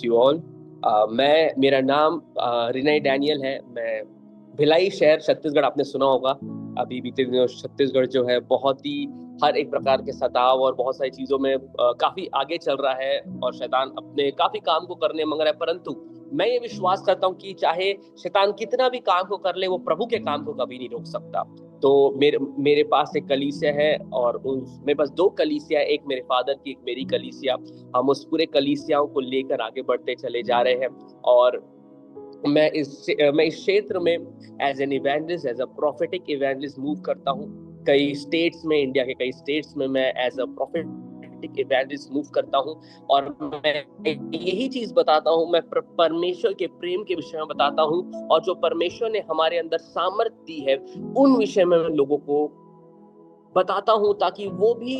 Bless you all. मेरा नाम रिनय Daniel है। मैं भिलाई शहर छत्तीसगढ़, आपने सुना होगा। अभी बीते दिनों छत्तीसगढ़ जो है बहुत ही हर एक प्रकार के सताव और बहुत सारी चीजों में काफी आगे चल रहा है और शैतान अपने काफी काम को करने मंग रहा है। परंतु मैं ये विश्वास करता हूँ कि चाहे शैतान कितना भी काम को कर ले, वो प्रभु के काम को कभी नहीं रोक सकता। तो मेरे पास एक कलीसिया है और मेरे पास दो कलीसिया, एक मेरे फादर की, एक मेरी कलीसिया। हम उस पूरे कलीसियाओं को लेकर आगे बढ़ते चले जा रहे हैं। और मैं इस क्षेत्र में as an evangelist, as a prophetic evangelist move करता हूँ। कई स्टेट्स में, इंडिया के कई स्टेट्स में मैं as a prophetic evangelist move करता हूँ। और मैं यही चीज बताता हूँ, मैं परमेश्वर के प्रेम के विषय में बताता हूँ, और जो परमेश्वर ने हमारे अंदर सामर्थ्य दी है उन विषय में मैं लोगों को बताता हूँ, ताकि वो भी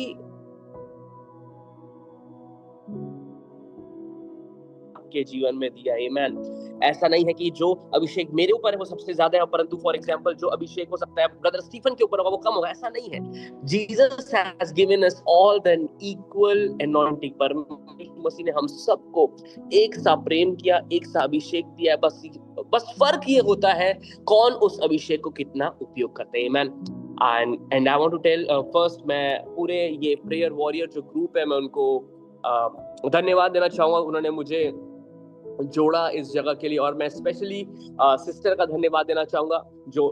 के जीवन में दिया। आमेन। ऐसा नहीं है कि जो अभिषेक मेरे ऊपर है वो सबसे ज्यादा है, परंतु फॉर एग्जांपल जो अभिषेक हो सकता है ब्रदर स्टीफन के ऊपर होगा वो कम होगा। ऐसा नहीं है। Jesus has given us all the equal anointing. परमेश्वर मसीह ने हम सबको एक सा प्रेम किया, एक सा अभिषेक दिया। बस फर्क ये होता है कौन उस अभिषेक को कितना उपयोग करते हैं। Amen. And I want to tell first, मैं पूरे ये प्रेयर वॉरियर जो ग्रुप है मैं उनको धन्यवाद देना चाहूंगा। उन्होंने मुझे जोड़ा इस जगह के लिए, और मैं स्पेशली सिस्टर का धन्यवाद देना चाहूंगा, जो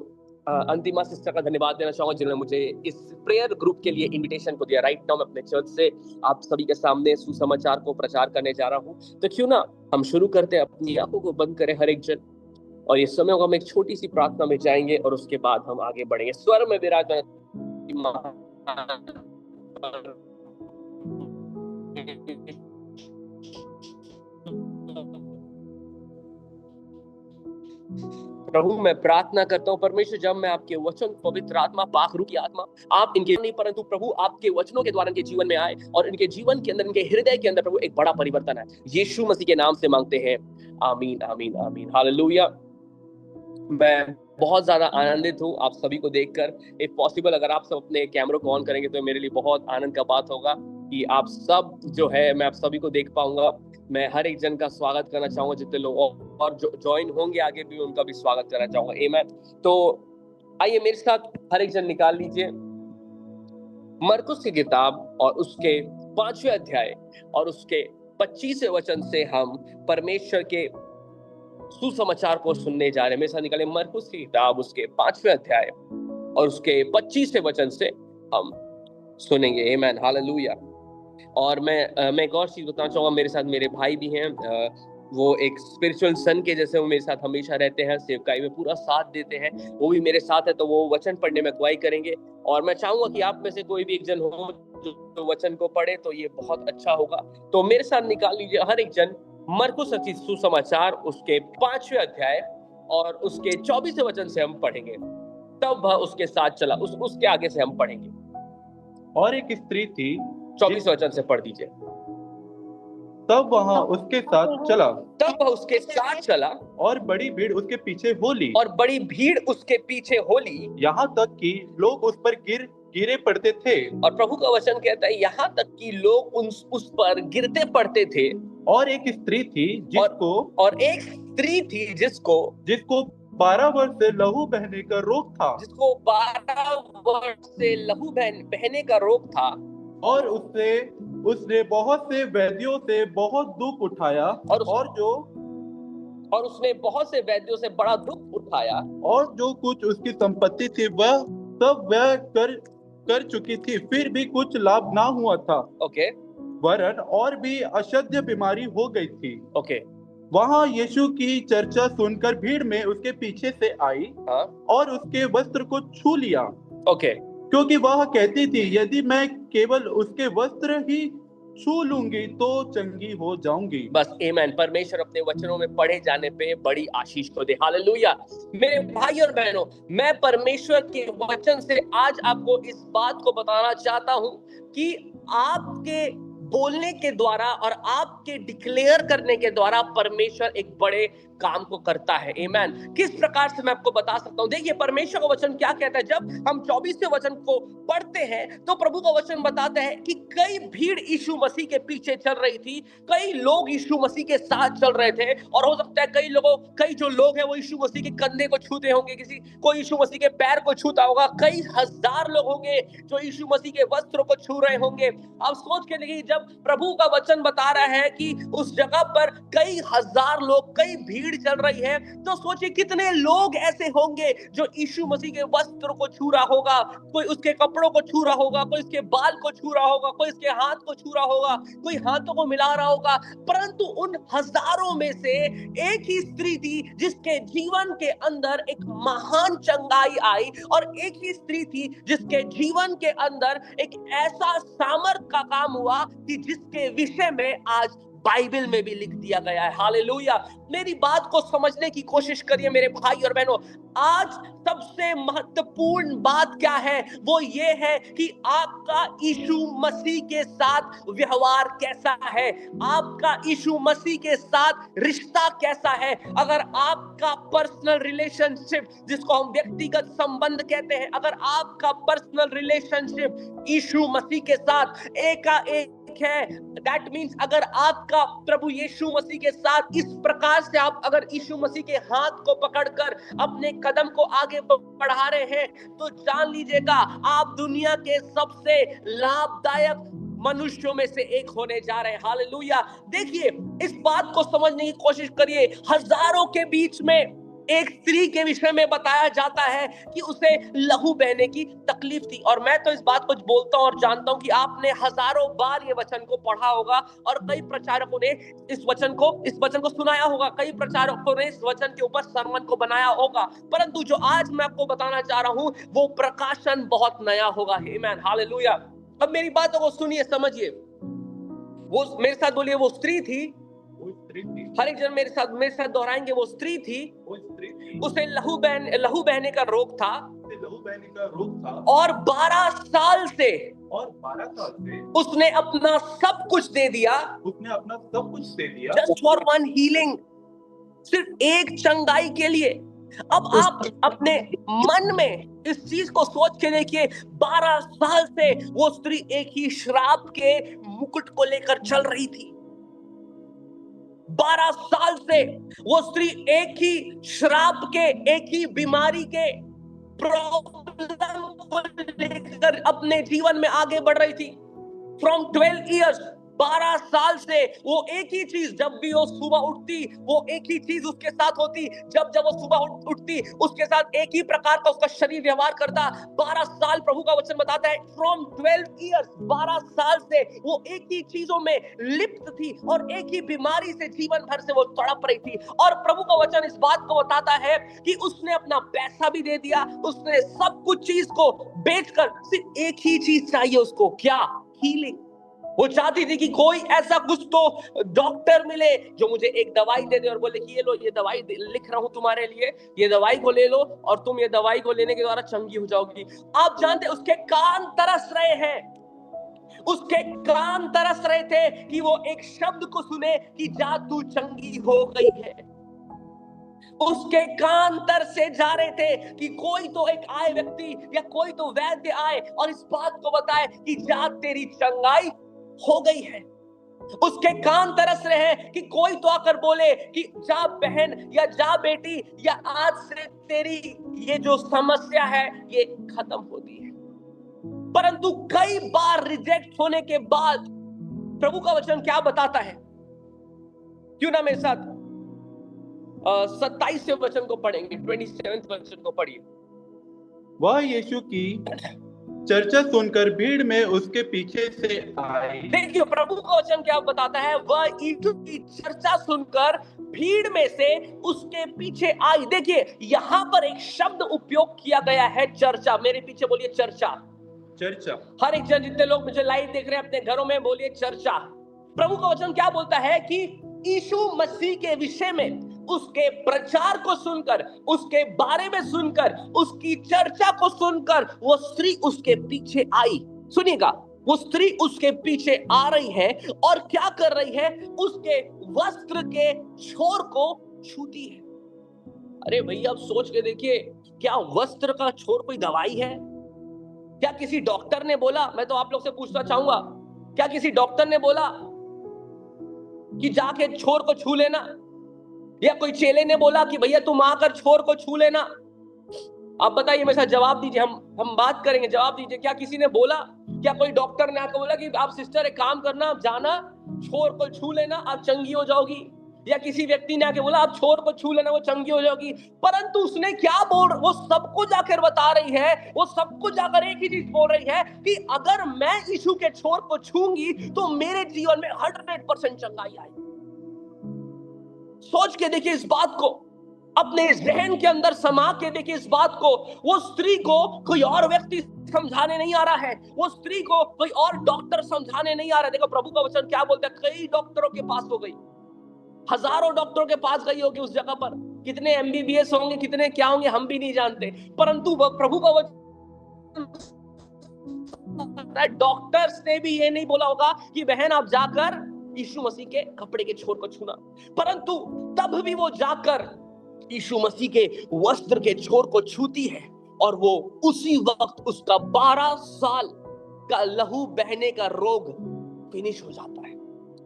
अंतिमा सिस्टर का धन्यवाद देना चाहूंगा जिन्होंने मुझे इस प्रेयर ग्रुप के लिए इनविटेशन को दिया। राइट नाउ मैं अपने चर्च से आप सभी के सामने सुसमाचार को प्रचार करने जा रहा हूँ। तो क्यों ना हम शुरू करते हैं, अपनी आंखों को बंद करें हर एक जन, और ये समय होगा हम एक छोटी सी प्रार्थना में जाएंगे और उसके बाद हम आगे बढ़ेंगे। स्वर में विराजमान प्रभु, मैं प्रार्थना करता हूँ परमेश्वर, जब मैं आपके वचन, पवित्र आत्मा, पाखरू की आत्मा, आप इनके नहीं परंतु प्रभु आपके वचनों के द्वारा इनके जीवन में आए और इनके जीवन के अंदर, इनके हृदय के अंदर प्रभु एक बड़ा परिवर्तन है। यीशु मसीह के नाम से मांगते हैं, आमीन आमीन आमीन। हालेलुया। मैं बहुत ज्यादा आनंदित हूँ आप सभी को देखकर। इफ पॉसिबल अगर आप सब अपने कैमरों को ऑन करेंगे तो मेरे लिए बहुत आनंद का बात होगा कि आप सब जो है मैं आप सभी को देख पाऊंगा। मैं हर एक जन का स्वागत करना चाहूंगा, जितने लोग और जो ज्वाइन होंगे आगे भी उनका भी स्वागत करना चाहूंगा। आमीन। तो आइए मेरे साथ हर एक जन निकाल लीजिए मरकुस की किताब और उसके 5वें अध्याय और उसके 25वें वचन से हम परमेश्वर के सुसमाचार को सुनने जा रहे हैं। मेरे साथ निकाले मरकुस की किताब उसके 5वें अध्याय और उसके 25वें वचन से हम सुनेंगे। आमीन। हालेलुया। और मैं एक और चीज बताना चाहूंगा, मेरे साथ मेरे भाई भी हैं। वो एक स्पिरिचुअल सन के जैसे वो मेरे साथ हमेशा रहते हैं, सेवकाई में पूरा साथ देते हैं। वो भी मेरे साथ है, तो वो वचन पढ़ने में अगुवाई करेंगे। और मैं चाहूंगा कि आप में से कोई भी एक जन हो जो वचन को पढ़े तो ये बहुत अच्छा होगा। तो मेरे साथ निकाल लीजिए हर एक जन मरकुस रचित सुसमाचार उसके 5वें अध्याय और उसके 24वें वचन से हम पढ़ेंगे। तब वह उसके साथ चला, उसके आगे से हम पढ़ेंगे। और एक स्त्री थी, 24 वचन से पढ़ दीजिए। तब वह उसके साथ चला, तब वह उसके साथ चला और बड़ी भीड़ उसके पीछे हो ली, और बड़ी भीड़ उसके पीछे हो ली, यहाँ तक कि लोग उस पर गिरे पड़ते थे। और प्रभु का वचन कहता है यहाँ तक कि लोग उस पर गिरते पड़ते थे। और एक स्त्री थी और एक स्त्री थी जिसको 12 वर्ष से लहू बहने का रोग था, जिसको 12 वर्ष से लहू बहने का रोग था। और उसने बहुत से वैद्यों से बहुत दुख उठाया, और उसने बहुत से वैद्यों से बड़ा दुख उठाया, और जो कुछ उसकी संपत्ति थी वह सब व्यय कर चुकी थी, फिर भी कुछ लाभ ना हुआ था। ओके। वरन और भी असाध्य बीमारी हो गई थी। ओके। वहां यीशु की चर्चा सुनकर भीड़ में उसके पीछे से आई, हाँ? और उसके वस्त्र को छू लिया। ओके। क्योंकि वह कहती थी, यदि मैं केवल उसके वस्त्र ही छू लूंगी तो चंगी हो जाऊंगी। बस आमीन। परमेश्वर अपने वचनों में पढ़े जाने पे बड़ी आशीष को दे। हालेलुया। मेरे भाई और बहनों, मैं परमेश्वर के वचन से आज आपको इस बात को बताना चाहता हूं कि आपके बोलने के द्वारा और आपके डिक्लेयर करने के द्वारा परमेश्वर एक बड़े काम को करता है। आमेन। किस प्रकार से मैं आपको बता सकता हूं। देखिए परमेश्वर का वचन क्या कहता है। जब हम 24वें वचन को पढ़ते हैं तो प्रभु का वचन बताता है कि कई भीड़ यीशु मसीह के पीछे चल रही थी, कई लोग यीशु मसीह के साथ चल रहे थे, और हो सकता है कई जो लोग हैं वो यीशु मसीह के कंधे को छूते होंगे, किसी कोई यीशु मसीह के पैर को छूता होगा, कई हजार लोग होंगे जो यीशु मसीह के वस्त्रों को छू रहे होंगे। अब सोच के देखिए, जब प्रभु का वचन बता रहा है कि उस जगह पर कई हजार लोग, कई भीड़ चल रही है, तो सोचिए कितने लोग ऐसे होंगे जो यीशु मसीह के वस्त्र को छू रहा होगा। कोई उसके कपड़ों को छू रहा होगा, कोई उसके बाल को छू रहा होगा, कोई उसके हाथ को छू रहा होगा, कोई हाथों को मिला रहा होगा। परंतु उन हजारों में से एक ही स्त्री थी जिसके जीवन के अंदर एक महान चंगाई आई, और एक ही स्त्री थी जिसके जीवन के अंदर एक ऐसा सामर्थ का काम हुआ कि जिसके विषय में आज बाइबल में भी लिख दिया गया है। हालेलुया। मेरी बात को समझने की कोशिश करिए मेरे भाई और बहनों। आज सबसे महत्वपूर्ण बात क्या है, वो ये है कि आपका यीशु मसीह के साथ व्यवहार कैसा है, आपका यीशु मसीह के साथ रिश्ता कैसा है। अगर आपका पर्सनल रिलेशनशिप, जिसको हम व्यक्तिगत संबंध कहते हैं, अगर आपका पर्सनल रिलेशनशिप यीशु मसीह के साथ एकाएक है, दैट मीन्स अगर आपका प्रभु यीशु मसीह के साथ इस प्रकार से आप अगर यीशु मसीह के हाथ को पकड़कर अपने कदम को आगे बढ़ा रहे हैं, तो जान लीजिएगा आप दुनिया के सबसे लाभदायक मनुष्यों में से एक होने जा रहे हैं। हालेलुया। देखिए इस बात को समझने की कोशिश करिए। हजारों के बीच में एक स्त्री के विषय में बताया जाता है कि उसे लहू बहने की तकलीफ थी, और मैं तो इस बात को बोलता हूं और जानता हूं कि आपने हजारों बार ये वचन को पढ़ा होगा, और कई प्रचारकों ने इस वचन को सुनाया होगा, कई प्रचारकों ने इस वचन के ऊपर सरमन को बनाया होगा। परंतु जो आज मैं आपको बताना चाह रहा हूं वो प्रकाशन बहुत नया होगा। आमीन, हालेलुया। अब मेरी बातों को सुनिए, समझिए। वो मेरे साथ बोलिए, वो स्त्री थी। हर एक जन मेरे साथ दोहराएंगे, वो स्त्री थी। उसे लहू बहने का रोग था, और 12 साल से उसने अपना सब कुछ दे दिया, जस्ट फॉर वन हीलिंग, सिर्फ एक चंगाई के लिए। अब आप अपने मन में इस चीज को सोच के देखिए, 12 साल से वो स्त्री एक ही श्राप के मुकुट को लेकर चल रही थी। 12 साल से वो स्त्री एक ही श्राप के, एक ही बीमारी के प्रॉब्लम को लेकर अपने जीवन में आगे बढ़ रही थी। फ्रॉम 12 इयर्स, 12 साल से वो एक ही चीज, जब भी वो सुबह उठती वो एक ही चीज उसके साथ होती, जब वो सुबह उठती उसके साथ एक ही प्रकार का उसका शरीर व्यवहार करता। 12 साल, प्रभु का वचन बताता है, फ्रॉम 12 इयर्स, 12 साल से वो एक ही चीजों में लिप्त थी, और एक ही बीमारी से जीवन भर से वो तड़प रही थी। और प्रभु का वचन इस बात को बताता है कि उसने अपना पैसा भी दे दिया, उसने सब कुछ चीज को बेचकर सिर्फ एक ही चीज चाहिए उसको, क्या? हीलिंग। वो चाहती थी कि कोई ऐसा कुछ तो डॉक्टर मिले जो मुझे एक दवाई दे दे और बोले कि ये लो, ये दवाई लिख रहा हूं तुम्हारे लिए, ये दवाई को ले लो और तुम ये दवाई को लेने के द्वारा चंगी हो जाओगी। आप जानते उसके कान तरस रहे हैं, उसके कान तरस रहे थे कि वो एक शब्द को सुने कि जा तू चंगी हो गई है। उसके कान तरसे जा रहे थे कि कोई तो एक आए व्यक्ति या कोई तो वैद्य आए और इस बात को बताए कि जा तेरी चंगाई हो गई है। उसके कान तरस रहे हैं कि कोई तो आकर बोले कि जा बहन या जा बेटी, या आज से तेरी ये जो समस्या है ये खत्म होती है। परंतु कई बार रिजेक्ट होने के बाद प्रभु का वचन क्या बताता है? क्यों ना मेरे साथ 27वें वचन को पढ़ेंगे, 27वें वचन को पढ़िए। वह यीशु की चर्चा सुनकर भीड़ में उसके पीछे से आई। देखिए प्रभु का वचन क्या बताता है, वह यीशु की चर्चा सुनकर भीड़ में से उसके पीछे आई। देखिए यहाँ पर एक शब्द उपयोग किया गया है, चर्चा। मेरे पीछे बोलिए चर्चा। चर्चा। हर एक जन, जितने लोग मुझे लाइव देख रहे हैं अपने घरों में, बोलिए चर्चा। प्रभु का वचन क्या बोलता है कि यीशु मसीह के विषय में, उसके प्रचार को सुनकर, उसके बारे में सुनकर, उसकी चर्चा को सुनकर वो स्त्री उसके पीछे आई। सुनिएगा, वो स्त्री उसके पीछे आ रही है और क्या कर रही है? उसके वस्त्र के छोर को छूती है। अरे भैया, अब सोच के देखिए, क्या वस्त्र का छोर कोई दवाई है? क्या किसी डॉक्टर ने बोला, मैं तो आप लोग से पूछना चाहूंगा, क्या किसी डॉक्टर ने बोला कि जाके छोर को छू लेना? या कोई चेले ने बोला कि भैया तुम आकर छोर को छू लेना? आप बताइए, मेरे साथ जवाब दीजिए, हम बात करेंगे, जवाब दीजिए। क्या किसी ने बोला? क्या कोई डॉक्टर ने आपको बोला कि आप सिस्टर एक काम करना, आप जाना छोर को छू लेना, आप चंगी हो जाओगी? या किसी व्यक्ति ने आके बोला आप छोर को छू लेना, वो चंगी हो जाओगी? परंतु उसने क्या बोल, वो सबको जाकर बता रही है, वो सबको जाकर एक ही चीज बोल रही है कि अगर मैं यीशु के छोर को छूंगी तो मेरे जीवन में 100% चंगाई आएगी। सोच के देखिए इस बात को, अपने जहन के अंदर समा के देखिए इस बात को। वो स्त्री को कोई और व्यक्ति समझाने नहीं आ रहा है, वो स्त्री को कोई और डॉक्टर समझाने नहीं आ रहा है। देखो प्रभु का वचन क्या बोलता है, कई डॉक्टरों के पास हो गई, हजारों डॉक्टरों के पास गई होगी उस जगह पर, कितने MBBS होंगे, कितने क्या होंगे, हम भी नहीं जानते। परंतु प्रभु का वचन, डॉक्टर्स ने भी ये नहीं बोला होगा कि बहन आप जाकर यीशु मसीह के कपड़े के छोर को छूना, परंतु तब भी वो जाकर यीशु मसीह के वस्त्र के छोर को छूती है और वो उसी वक्त उसका 12 साल का लहू बहने का रोग फिनिश हो जाता है,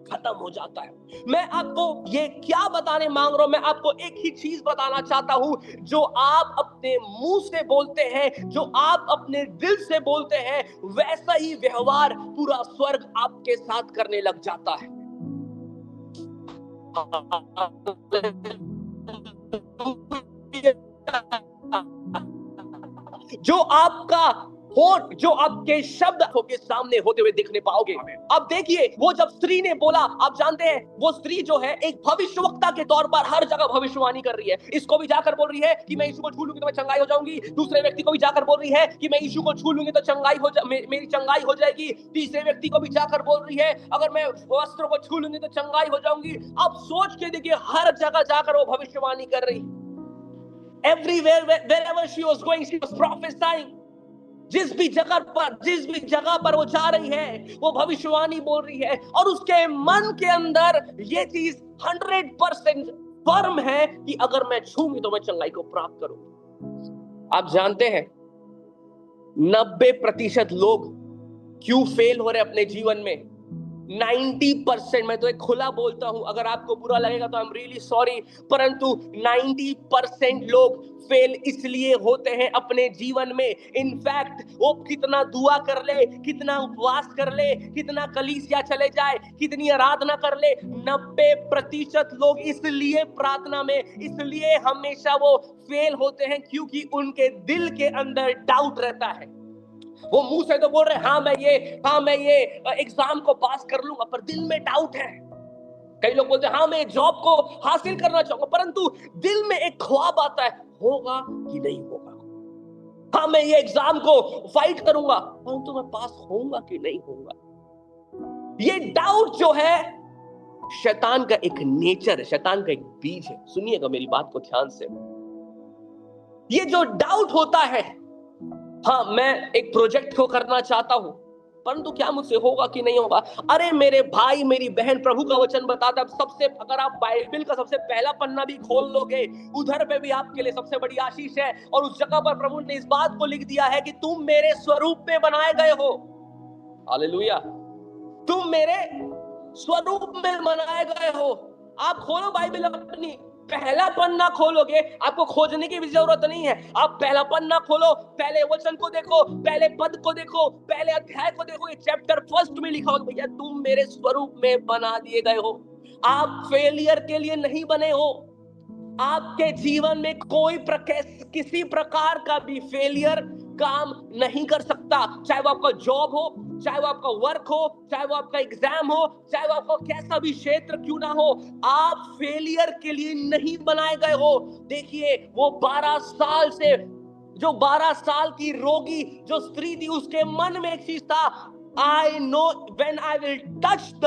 खत्म हो जाता है। मैं आपको ये क्या बताने मांग रहा हूं, मैं आपको एक ही चीज बताना चाहता हूं, जो आप अपने मुंह से बोलते हैं, जो आप अपने दिल से बोलते हैं, वैसा ही व्यवहार पूरा स्वर्ग आपके साथ करने लग जाता है। जो आपका होठ, जो आपके शब्द के सामने होते हुए दिखने पाओगे। अब देखिए, वो जब स्त्री ने बोला, आप जानते हैं वो स्त्री जो है एक भविष्यवक्ता के तौर पर हर जगह भविष्यवाणी कर रही है। इसको भी जाकर बोल रही है कि मैं यीशु को छू लूंगी तो मैं चंगाई हो जाऊंगी। दूसरे व्यक्ति को भी जाकर बोल रही है कि मैं यीशु को छू लूंगी तो चंगाई हो मेरी चंगाई हो जाएगी। तीसरे व्यक्ति को भी जाकर बोल रही है अगर मैं वस्त्र को छू लूंगी तो चंगाई हो जाऊंगी। अब सोच के देखिए, हर जगह जाकर वो भविष्यवाणी कर रही। Everywhere, wherever she was going, she was prophesying. जिस भी जगह पर वो जा रही है, वो भविष्यवाणी बोल रही है, और उसके मन के अंदर ये चीज 100% फर्म है कि अगर मैं छूंगी तो मैं चंगाई को प्राप्त करूंगी। आप जानते हैं 90% लोग क्यों फेल हो रहे अपने जीवन में? 90%, मैं तो एक खुला बोलता हूं, अगर आपको बुरा लगेगा तो आई एम रियली सॉरी, परंतु 90% लोग फेल इसलिए होते हैं अपने जीवन में। इनफैक्ट वो कितना दुआ कर ले, कितना उपवास कर ले, कितना कलीसिया चले जाए, कितनी आराधना कर ले, 90% लोग इसलिए प्रार्थना में, इसलिए हमेशा वो फेल होते हैं क्योंकि उनके दिल के अंदर डाउट रहता है। वो मुंह से तो बोल रहे हाँ मैं ये एग्जाम को पास कर लूंगा, पर दिल में डाउट है। कई लोग बोलते हैं हाँ मैं जॉब को हासिल करना चाहूंगा, परंतु दिल में एक ख्वाब आता है, होगा कि नहीं होगा। हाँ मैं ये एग्जाम को फाइट करूंगा, परंतु मैं पास होऊंगा कि नहीं होऊंगा। ये डाउट जो है शैतान का एक नेचर है, शैतान का एक बीज है। सुनिएगा मेरी बात को ध्यान से। ये जो डाउट होता है, हाँ मैं एक प्रोजेक्ट को करना चाहता हूं, परंतु क्या मुझसे होगा कि नहीं होगा। अरे मेरे भाई मेरी बहन, प्रभु का वचन बताता है, सबसे अगर आप बाइबल का सबसे पहला पन्ना भी खोल लोगे, उधर पे भी आपके लिए सबसे बड़ी आशीष है। और उस जगह पर प्रभु ने इस बात को लिख दिया है कि तुम मेरे स्वरूप में बनाए गए हो। हालेलुया, तुम मेरे स्वरूप में बनाए गए हो। आप खोलो बाइबल, अपनी पहला पन्ना खोलोगे, आपको खोजने की भी जरूरत नहीं है। आप पहला पन्ना खोलो, पहले वचन को देखो, पहले पद को देखो, पहले अध्याय को देखो। ये चैप्टर 1 में लिखा होगा, भैया तुम मेरे स्वरूप में बना दिए गए हो। आप फेलियर के लिए नहीं बने हो। आपके जीवन में किसी प्रकार का भी फेलियर काम नहीं कर सकता, चाहे वो आपका जॉब हो, चाहे वो आपका वर्क हो, चाहे वो आपका एग्जाम हो, चाहे वो आपका कैसा भी क्षेत्र क्यों ना हो। आप फेलियर के लिए नहीं बनाए गए हो। देखिए वो 12 साल से, जो 12 साल की रोगी जो स्त्री थी, उसके मन में एक चीज था, I know when I will touch the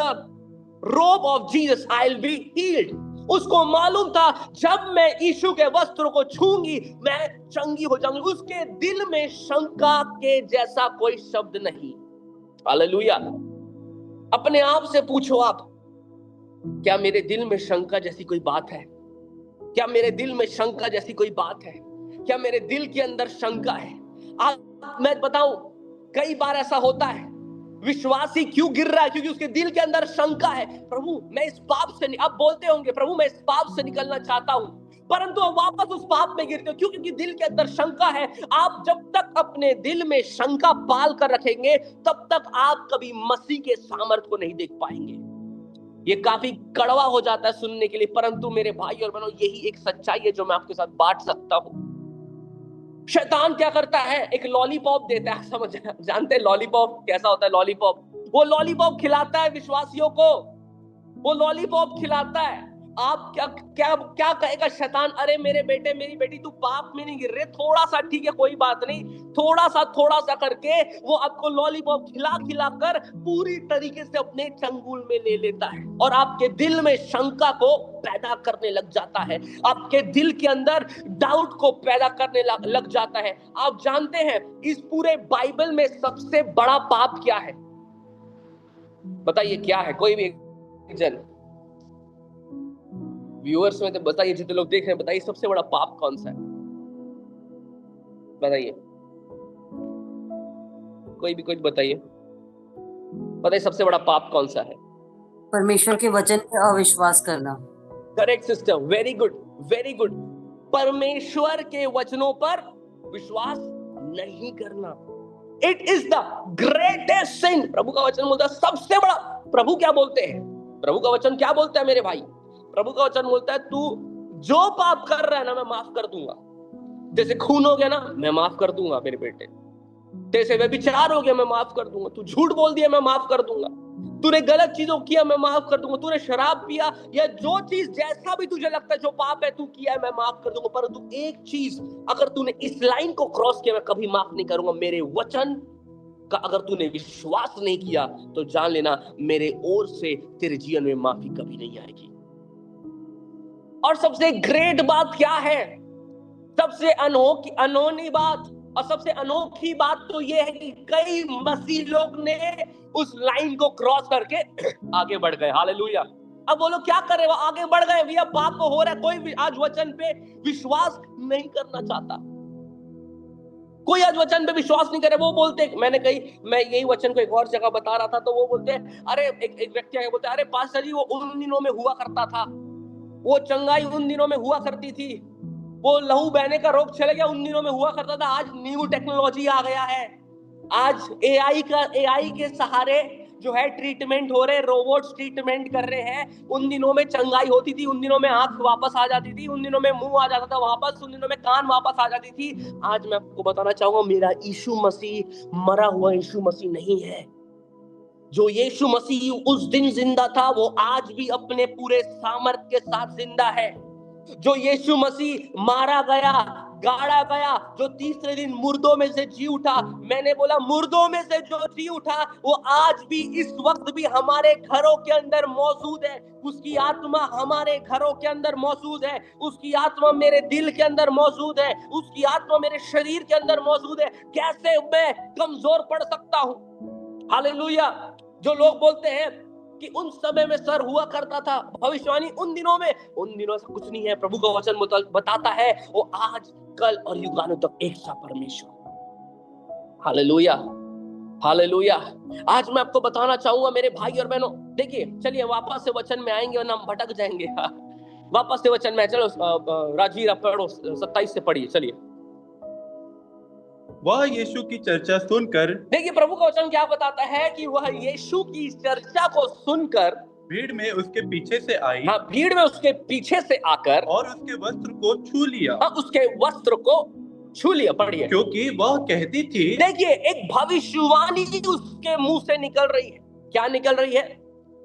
robe of Jesus I will be healed. उसको मालूम था जब मैं यीशु के वस्त्र को छूंगी मैं चंगी हो जाऊंगी। उसके दिल में शंका के जैसा कोई शब्द नहीं। हालेलुया। अपने आप से पूछो, आप क्या मेरे दिल में शंका जैसी कोई बात है? क्या मेरे दिल में शंका जैसी कोई बात है? क्या मेरे दिल के अंदर शंका है? मैं बताऊं, कई बार ऐसा होता है, विश्वासी क्यों गिर रहा है? क्योंकि उसके दिल के अंदर शंका है। प्रभु मैं इस पाप से, आप बोलते होंगे प्रभु मैं इस पाप से निकलना चाहता हूं, परंतु आप वापस उस पाप में गिरते हो। क्यों? क्योंकि दिल के अंदर शंका है। आप जब तक अपने दिल में शंका पाल कर रखेंगे, तब तक आप कभी मसीह के सामर्थ को नहीं देख पाएंगे। ये काफी कड़वा हो जाता है सुनने के लिए, परंतु मेरे भाई और बहनों, यही एक सच्चाई है जो मैं आपके साथ बांट सकता हूं। शैतान क्या करता है? एक लॉलीपॉप देता है। समझ जानते हैं लॉलीपॉप कैसा होता है? लॉलीपॉप, वो लॉलीपॉप खिलाता है विश्वासियों को, वो लॉलीपॉप खिलाता है। आप क्या क्या क्या कहेगा शैतान? अरे मेरे बेटे मेरी बेटी, तू पाप में नहीं गिर रहे, थोड़ा सा ठीक है कोई बात नहीं, थोड़ा सा करके वो आपको लॉलीपॉप खिला खिला कर पूरी तरीके से अपने चंगुल में ले लेता है और आपके दिल में शंका को पैदा करने लग जाता है, आपके दिल के अंदर डाउट को पैदा करने लग जाता है। आप जानते हैं इस पूरे बाइबल में सबसे बड़ा पाप क्या है? बताइए क्या है? कोई भी एक जन व्यूअर्स में तो बताइए, जितने लोग देख रहे हैं बताइए, सबसे बड़ा पाप कौन सा है? बताइए, कोई भी कुछ बताइए, बताइए सबसे बड़ा पाप कौन सा है? परमेश्वर के वचन पे अविश्वास करना। Correct sister, very good very good. परमेश्वर के वचनों पर विश्वास नहीं करना, इट इज द ग्रेटेस्ट सिन। प्रभु का वचन बोलता है सबसे बड़ा। प्रभु क्या बोलते हैं? प्रभु का वचन क्या बोलता है मेरे भाई? प्रभु का वचन बोलता है तू जो पाप कर रहा है ना, मैं माफ कर दूंगा। जैसे खून हो गया ना, मैं माफ कर दूंगा मेरे बेटे। जैसे व्यभिचार हो गया, मैं माफ कर दूंगा। तू झूठ बोल दिया, मैं माफ कर दूंगा। तूने गलत चीजों किया, मैं माफ कर दूंगा। तूने शराब पिया या जो चीज जैसा भी तुझे लगता है जो पाप है तू किया है, मैं माफ कर दूंगा। परंतु एक चीज, अगर तूने इस लाइन को क्रॉस किया, मैं कभी माफ नहीं करूंगा। मेरे वचन का अगर तूने विश्वास नहीं किया तो जान लेना मेरे ओर से तेरे जीवन में माफी कभी नहीं आएगी। और सबसे ग्रेट बात क्या है? सबसे अनोखी बात और सबसे अनोखी बात तो यह है कि कई मसीह लोग ने उस लाइन को क्रॉस करके आगे बढ़ गए। हालेलुया। अब वो लोग क्या कर रहे? वो आगे बढ़ गए भैया, पाप हो रहा है, कोई भी आज वचन पे विश्वास नहीं करना चाहता, कोई आज वचन पे विश्वास नहीं करे। वो बोलते, मैं यही वचन को एक और जगह बता रहा था, तो वो बोलते अरे एक व्यक्ति आगे बोलते, अरे पास्टर जी वो उन दिनों में हुआ करता था, वो चंगाई उन दिनों में हुआ करती थी, वो लहू बहने का रोग चले गया उन दिनों में हुआ करता था। आज न्यू टेक्नोलॉजी आ गया है, आज एआई के सहारे जो है ट्रीटमेंट हो रहे, रोबोट्स ट्रीटमेंट कर रहे हैं। उन दिनों में चंगाई होती थी, उन दिनों में आंख वापस आ जाती थी, उन दिनों में मुंह आ जाता था वापस, उन दिनों में कान वापस आ जाती थी। आज मैं आपको बताना चाहूंगा, मेरा यीशु मसीह मरा हुआ यीशु मसीह नहीं है। जो यीशु मसीह उस दिन जिंदा था, वो आज भी अपने पूरे सामर्थ्य के साथ जिंदा है। जो यीशु मसीह मारा गया, गाड़ा गया, जो तीसरे दिन मुर्दों में से जी उठा, मैंने बोला मुर्दों में से जो जी उठा, वो आज भी इस वक्त भी हमारे घरों के अंदर मौजूद है। उसकी आत्मा हमारे घरों के अंदर मौजूद है, उसकी आत्मा मेरे दिल के अंदर मौजूद है, उसकी आत्मा मेरे शरीर के अंदर मौजूद है। कैसे मैं कमजोर पड़ सकता हूं? हालेलुया। जो लोग बोलते हैं कि उन समय में सर हुआ करता था, भविष्यवाणी उन दिनों से कुछ नहीं है। प्रभु का वचन बताता है वो आज कल और युगानों तक एक सा परमेश्वर। Hallelujah hallelujah. आज मैं आपको बताना चाहूंगा मेरे भाई और बहनों, देखिए चलिए वापस से वचन में आएंगे वरना हम भटक जाएंगे। वापस से वचन में, चलो राजवीर आप पढ़ो, 27 से पढ़िए। चलिए, वह यीशु की चर्चा सुनकर, देखिए प्रभु का वचन क्या बताता है कि वह यीशु की चर्चा को सुनकर भीड़ में उसके पीछे से आई, हाँ, भीड़ में उसके पीछे से आकर और उसके वस्त्र को छू लिया। हाँ, उसके वस्त्र को छू लिया। पढ़िए, क्योंकि वह कहती थी, देखिए एक भविष्यवाणी उसके मुंह से निकल रही है। क्या निकल रही है?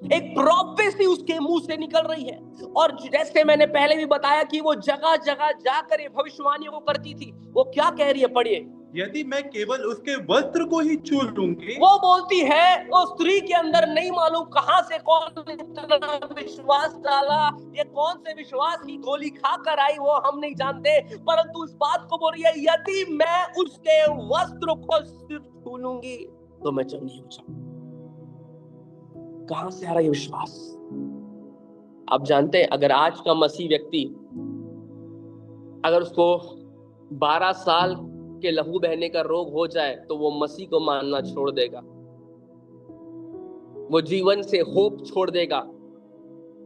एक प्रोफेसी उसके मुंह से निकल रही है। और जैसे मैंने पहले भी बताया कि वो जगह जगह जाकर ये भविष्यवाणियों को करती थी। वो क्या कह रही है? पढ़िए, यदि मैं केवल उसके वस्त्र को ही छू लूंगी। वो बोलती है, वो स्त्री के अंदर नहीं मालूम कहां से कौन इतना विश्वास डाला, ये कौन से विश्वास की गोली खाकर आई वो हम नहीं जानते, परंतु इस बात को बोल रही है यदि मैं उसके वस्त्र को सिर्फ छू लूंगी तो मैं चंगी हो जाऊंगी। कहां से आ रहा है विश्वास? आप जानते हैं, अगर आज का मसीह व्यक्ति अगर उसको 12 साल के लहू बहने का रोग हो जाए तो वो मसीह को मानना छोड़ देगा, वो जीवन से होप छोड़ देगा,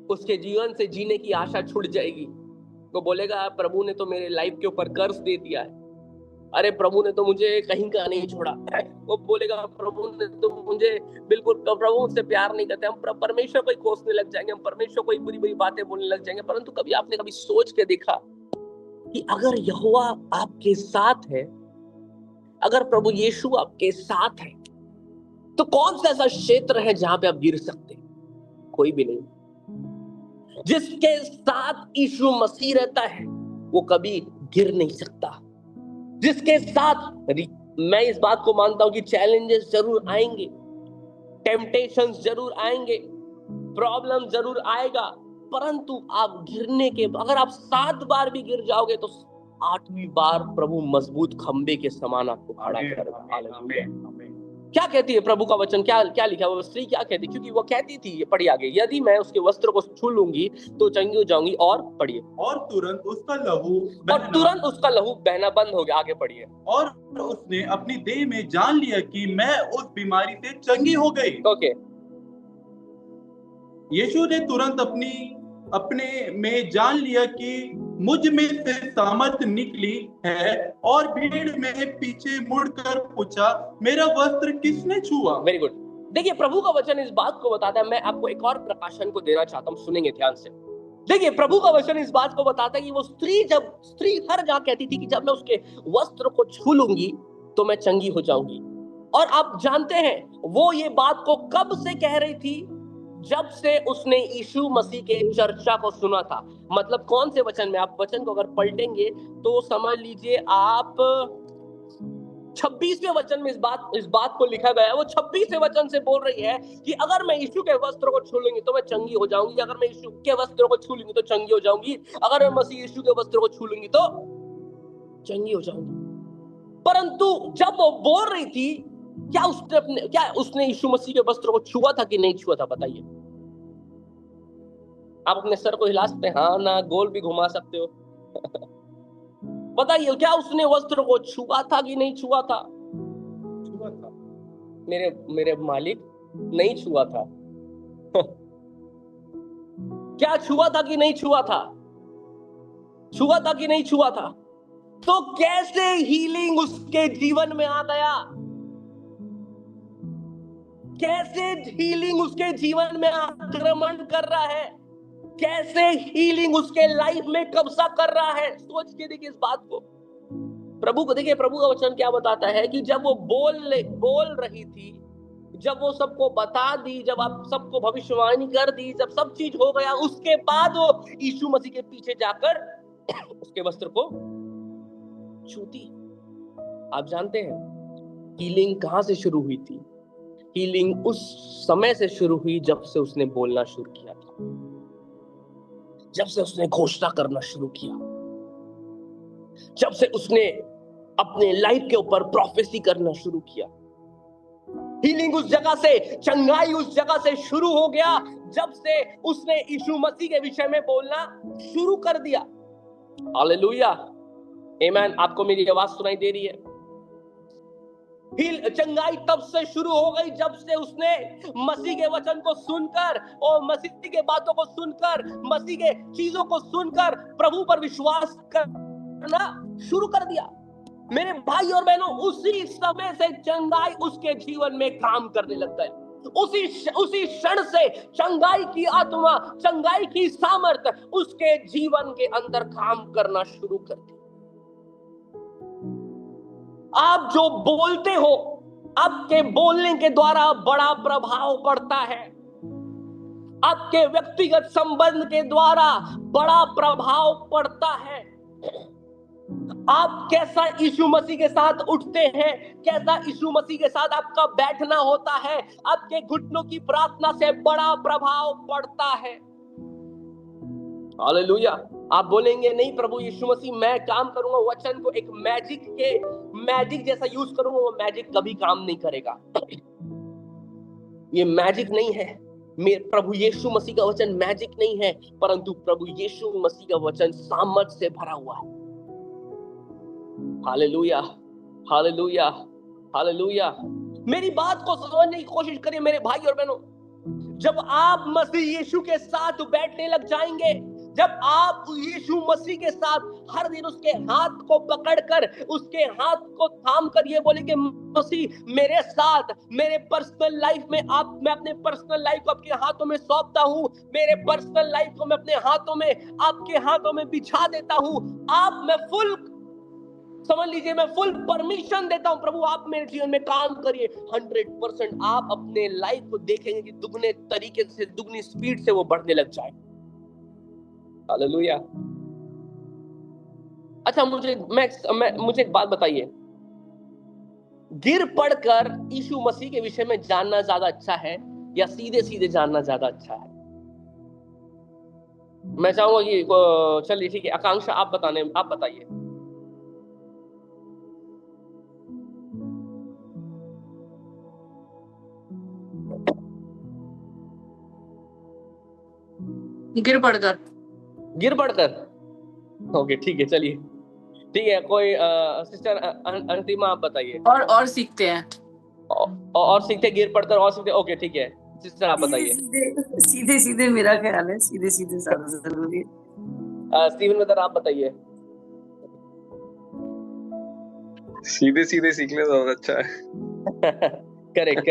उसके जीवन से जीने की आशा छूट जाएगी। वो बोलेगा प्रभु ने तो मेरे लाइफ के ऊपर कर्ज दे दिया है, अरे प्रभु ने तो मुझे कहीं का नहीं छोड़ा। वो बोलेगा प्रभु ने तो मुझे बिल्कुल, प्रभु मुझसे प्यार नहीं करते। हम परमेश्वर को ही कोसने लग जाएंगे, हम परमेश्वर को ही बुरी बुरी बातें बोलने लग जाएंगे। परंतु कभी आपने कभी सोच के देखा कि अगर यहोवा आपके साथ है, अगर प्रभु यीशु आपके साथ है, तो कौन सा ऐसा क्षेत्र है जहां पे आप गिर सकते हैं? कोई भी नहीं। जिसके साथ यीशु मसीह रहता है वो कभी गिर नहीं सकता। जिसके साथ, मैं इस बात को मानता हूं कि चैलेंजेस जरूर आएंगे, टेम्पटेशंस जरूर आएंगे, प्रॉब्लम जरूर आएगा, परंतु आप गिरने के, अगर आप 7 बार भी गिर जाओगे तो 8वीं बार प्रभु मजबूत खंबे के समान आपको खड़ा करेगा। क्या कहती है प्रभु का वचन? क्या क्या लिखा है? वो स्त्री क्या कहती? क्योंकि वो कहती थी, पढ़िए आगे, यदि मैं उसके वस्त्र को छू लूंगी तो चंगी हो जाऊंगी। और पढ़िए, और तुरंत उसका लहू बहना बंद हो गया। आगे पढ़िए। और उसने अपनी देह में जान लिया कि मैं उस बीमारी से चंगी हो गई। ओके। यीशु ने तुरंत अपने में जान लिया कि मुझ में से सामर्थ निकली है, और भीड़ में पीछे मुड़कर पूछा, मेरा वस्त्र किसने छुआ? Very good. देखिए, प्रभु का वचन इस बात को बताता है। मैं आपको एक और प्रकाशन को देना चाहता हूं, सुनेंगे ध्यान से। देखिए, प्रभु का वचन इस बात को बताता है कि वो स्त्री हर जगह कहती थी कि जब मैं उसके वस्त्र को छू लूंगी तो मैं चंगी हो जाऊंगी। और आप जानते हैं वो ये बात को कब से कह रही थी? जब से उसने यीशु मसीह के चर्चा को सुना था। मतलब कौन से वचन में? आप वचन को अगर पलटेंगे तो समझ लीजिए आप 26वें वचन में इस बात को लिखा गया है। वो 26वें वचन से बोल रही है कि अगर मैं यीशु के वस्त्र को छू लूंगी तो मैं चंगी हो जाऊंगी, अगर मैं यीशु के वस्त्र को छू लूंगी तो चंगी हो जाऊंगी, अगर मैं मसीह यीशु के वस्त्र को छू लूंगी तो चंगी हो जाऊंगी। परंतु जब वो बोल रही थी, क्या उसने यीशु मसीह के वस्त्र को छुआ था कि नहीं छुआ था? बताइए। आप अपने सर को हिला सकते हैं, हाँ ना, गोल भी घुमा सकते हो। बताइए, क्या उसने वस्त्र को छुआ था कि नहीं छुआ था? छुआ था। मेरे मालिक, नहीं छुआ था। क्या छुआ था कि नहीं छुआ था? छुआ था कि नहीं छुआ था? तो कैसे हीलिंग उसके जीवन में आ गया? कैसे हीलिंग उसके जीवन में आक्रमण कर रहा है? कैसे हीलिंग उसके लाइफ में कब्जा कर रहा है? सोच के देखिए इस बात को। प्रभु को देखिए, प्रभु का वचन क्या बताता है कि जब वो बोल रही थी, जब वो सबको बता दी, जब आप सबको भविष्यवाणी कर दी, जब सब चीज हो गया, उसके बाद वो यीशु मसीह के पीछे जाकर उसके वस्त्र को छूती। आप जानते हैं हीलिंग कहां से शुरू हुई थी? हीलिंग उस समय से शुरू हुई जब से उसने बोलना शुरू किया था, जब से उसने घोषणा करना शुरू किया, जब से उसने अपने लाइफ के ऊपर प्रोफेसी करना शुरू किया। हीलिंग उस जगह से, चंगाई उस जगह से शुरू हो गया जब से उसने यीशु मसीह के विषय में बोलना शुरू कर दिया। हालेलुया, आमीन। आपको मेरी आवाज सुनाई दे रही है? चंगाई तब से शुरू हो गई जब से उसने मसीह के वचन को सुनकर और मसीह के बातों को सुनकर, मसीह के चीजों को सुनकर प्रभु पर विश्वास करना शुरू कर दिया। मेरे भाई और बहनों, उसी समय से चंगाई उसके जीवन में काम करने लग गया। उसी क्षण से चंगाई की आत्मा, चंगाई की सामर्थ उसके जीवन के अंदर काम करना शुरू कर दी। आप जो बोलते हो, आपके बोलने के द्वारा बड़ा प्रभाव पड़ता है। आपके व्यक्तिगत संबंध के द्वारा बड़ा प्रभाव पड़ता है। आप कैसा यीशु मसीह के साथ उठते हैं, कैसा यीशु मसीह के साथ आपका बैठना होता है, आपके घुटनों की प्रार्थना से बड़ा प्रभाव पड़ता है। हालेलुया। आप बोलेंगे नहीं प्रभु यीशु मसीह, मैं काम करूंगा, वचन को एक मैजिक जैसा यूज करूंगा, वो मैजिक कभी काम नहीं करेगा। ये मैजिक नहीं है। प्रभु यीशु मसीह का वचन मैजिक नहीं है, परंतु प्रभु यीशु मसीह का वचन सामर्थ से भरा हुआ है। Hallelujah, hallelujah, hallelujah. मेरी बात को समझने की कोशिश करिए मेरे भाई और बहनों। जब आप मसीह यीशु के साथ बैठने लग जाएंगे, जब आप यीशु मसीह के साथ हर दिन उसके हाथ को पकड़कर, उसके हाथ को थाम कर ये बोले कि मसीह मेरे साथ, मेरे पर्सनल लाइफ में आप, मैं अपने पर्सनल लाइफ को आपके हाथों में सौंपता हूं, मेरे पर्सनल लाइफ को मैं अपने हाथों में, आपके हाथों में बिछा देता हूं। आप, मैं फुल, समझ लीजिए, मैं फुल परमिशन देता हूं, प्रभु आप मेरे जीवन में काम करिए। 100% आप अपने लाइफ को देखेंगे कि दुगने तरीके से, दुगनी स्पीड से वो बढ़ने लग जाए। हालेलुया। अच्छा, मुझे एक बात बताइए, गिर पड़कर यीशु मसीह के विषय में जानना ज्यादा अच्छा है या सीधे सीधे जानना ज्यादा अच्छा है? मैं चाहूंगा कि चलिए ठीक है, आकांक्षा आप बताइए। गिर पड़कर ओके, ठीक है, चलिए ठीक है। कोई सिस्टर अंतिमा आप बताइए। और सीखते हैं, और सीखते, गिर पड़कर और सीखते। ओके ठीक है, सिस्टर आप बताइए। सीधे सीधे मेरा ख्याल है, सीधे सीधे ज्यादा जरूरी है। स्टीवन ब्रदर आप बताइए। सीधे सीधे सीखने तो बहुत अच्छा है। करेक्ट।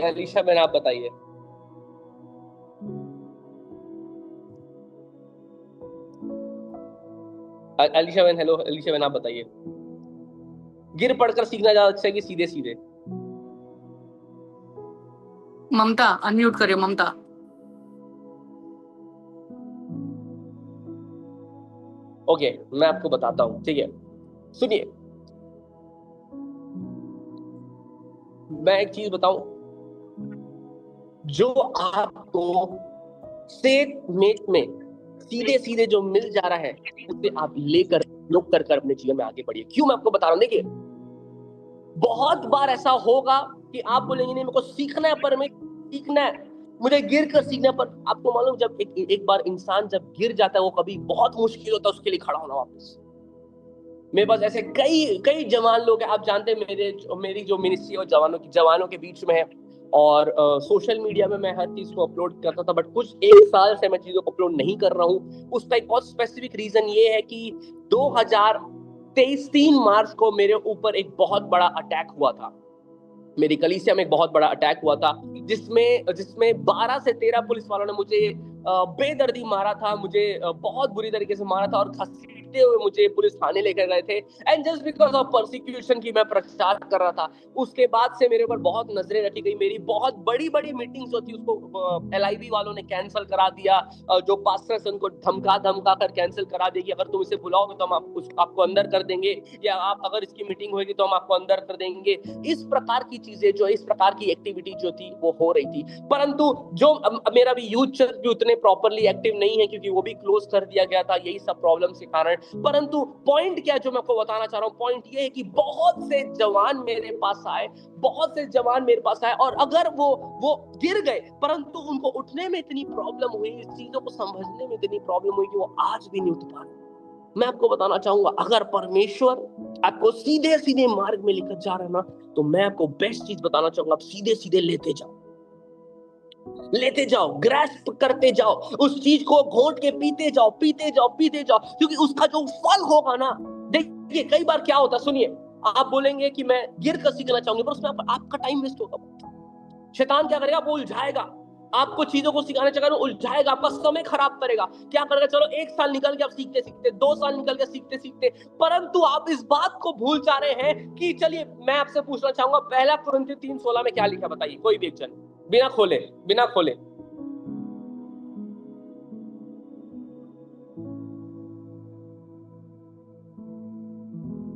अलीशा बहन आप बताइए। अलीशा बहन, हेलो अलीशा बहन आप बताइए। गिर पड़कर सीखना ज्यादा अच्छा है कि सीधे सीधे? ममता अनम्यूट करियो, ममता। ओके, मैं आपको बताता हूं, ठीक है, सुनिए। मैं एक चीज बताऊं, जो आपको सेट में सीधे सीधे जो मिल जा रहा है, उसे आप लेकर लोग कर अपने जीवन में आगे बढ़िए। क्यों मैं आपको बता रहा हूं, देखिए, बहुत बार ऐसा होगा कि आप बोलेंगे नहीं मेरे को सीखना है, पर मैं सीखना है, मुझे गिर कर सीखना है। पर आपको मालूम, जब एक बार इंसान जब गिर जाता है, वो कभी बहुत मुश्किल होता है उसके लिए खड़ा होना वापस। मेरे पास ऐसे कई जवान लोग हैं, आप जानते हैं, मेरी जो मिनिस्ट्री और जवानों के बीच में है, और सोशल मीडिया में मैं हर चीज को अपलोड करता था, बट कुछ 1 साल से मैं चीजों को अपलोड नहीं कर रहा हूँ। उसका एक बहुत स्पेसिफिक रीजन ये है कि 2023 3 मार्च को मेरे ऊपर एक बहुत बड़ा अटैक हुआ था, मेरी कलीसिया में एक बहुत बड़ा अटैक हुआ था, जिसमें 12 से 13 पुलिस वालों ने मुझे बेदर्दी मारा था, मुझे बहुत बुरी तरीके से मारा था, और घसीटते हुए मुझे पुलिस थाने लेकर गए थे, and just because of persecution की मैं प्रचार कर रहा था। उसके बाद से मेरे ऊपर बहुत नजरें रखी गई, मेरी बहुत बड़ी मीटिंग्स जो थी उसको LIV वालों ने कैंसिल करा दिया, जो पास्टर्स उनको धमका कर कैंसिल करा देगी, अगर तुम इसे बुलाओगे तो हम आपको अंदर कर देंगे, या आप अगर इसकी मीटिंग होगी तो हम आपको अंदर कर देंगे। इस प्रकार की चीजें, जो इस प्रकार की एक्टिविटी जो थी वो हो रही थी। परंतु जो मेरा भी यूथ चर्च भी उतने प्रॉपर्ली एक्टिव नहीं है, क्योंकि वो भी क्लोज कर दिया गया था यही सब प्रॉब्लम के कारण। परंतु पॉइंट क्या जो मैं आपको बताना चाह रहा हूं, पॉइंट ये है कि बहुत से जवान मेरे पास आए, और अगर वो गिर गए, परंतु उनको उठने में इतनी प्रॉब्लम हुई, इस चीजों को समझने में इतनी प्रॉब्लम हुई कि वो आज भी नहीं उठ पा रहे। मैं आपको बताना चाहूंगा, अगर परमेश्वर आपको सीधे सीधे मार्ग में लेकर जा रहा है ना, तो मैं आपको बेस्ट चीज बताना चाहूंगा, आप सीधे सीधे लेते जाओ, ग्रैस्प करते जाओ, उस चीज को घोंट के पीते जाओ, क्योंकि उसका जो फल होगा ना, देखिए कई बार क्या होता है, सुनिए, आप बोलेंगे कि मैं गिर कर सीखना चाहूंगी, पर उसमें आपका टाइम वेस्ट होगा। शैतान क्या करेगा, वो उलझाएगा आपको, चीजों को सिखाने चक्कर में उलझाएगा, आपका समय खराब करेगा। क्या करेगा, चलो 1 साल निकल के आप सीखते 2 साल निकल के सीखते, परंतु आप इस बात को भूल जा रहे हैं कि, चलिए मैं आपसे पूछना चाहूंगा, पहला कुरिन्थियों 3:16 में क्या लिखा, बताइए कोई भी एक जन, बिना खोले।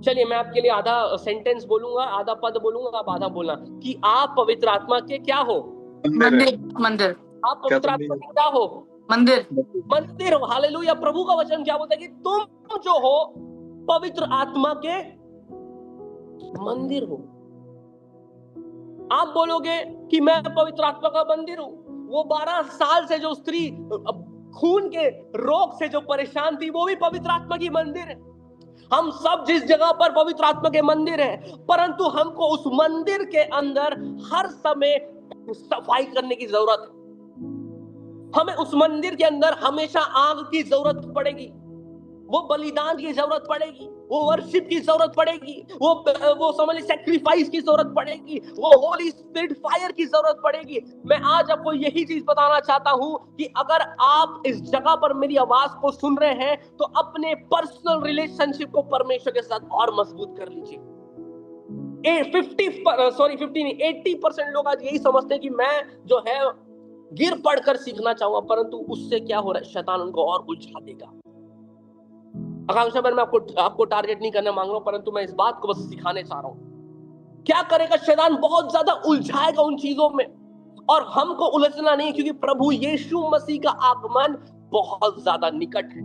चलिए मैं आपके लिए आधा सेंटेंस बोलूंगा, आधा पद बोलूंगा, आप आधा बोलना, कि आप पवित्र आत्मा के क्या हो? मंदिर। आप पवित्र आत्मा के क्या हो? मंदिर हो। हालेलुया। प्रभु का वचन क्या बोलता है कि तुम जो हो पवित्र आत्मा के मंदिर हो। आप बोलोगे कि मैं पवित्र आत्मा का मंदिर हूं, वो 12 साल से जो स्त्री खून के रोग से जो परेशान थी वो भी पवित्र आत्मा की मंदिर है। हम सब जिस जगह पर पवित्र आत्मा के मंदिर है, परंतु हमको उस मंदिर के अंदर हर समय सफाई करने की जरूरत है। हमें उस मंदिर के अंदर हमेशा आग की जरूरत पड़ेगी, वो बलिदान की जरूरत पड़ेगी, वो वर्शिप की जरूरत पड़ेगी, वो समझ सैक्रिफाइस की जरूरत पड़ेगी, वो होली स्पिरिट फायर की जरूरत पड़ेगी। मैं आज आपको यही चीज बताना चाहता हूं कि अगर आप इस जगह पर मेरी आवाज को सुन रहे हैं तो अपने पर्सनल रिलेशनशिप को परमेश्वर के साथ और मजबूत कर लीजिए। 80% लोग आज यही समझते हैं कि मैं जो है गिर पड़कर सीखना चाहूंगा, परंतु उससे क्या हो रहा है, शैतान उनको और उलझा देगा। आकांक्षा मैं आपको टारगेट नहीं करना मांग रहा हूं, परंतु मैं इस बात को बस सिखाने चाह रहा हूं। क्या करेगा शैतान, बहुत ज्यादा उलझाएगा उन चीजों में, और हमको उलझना नहीं, क्योंकि प्रभु यीशु मसीह का आगमन बहुत ज्यादा निकट है।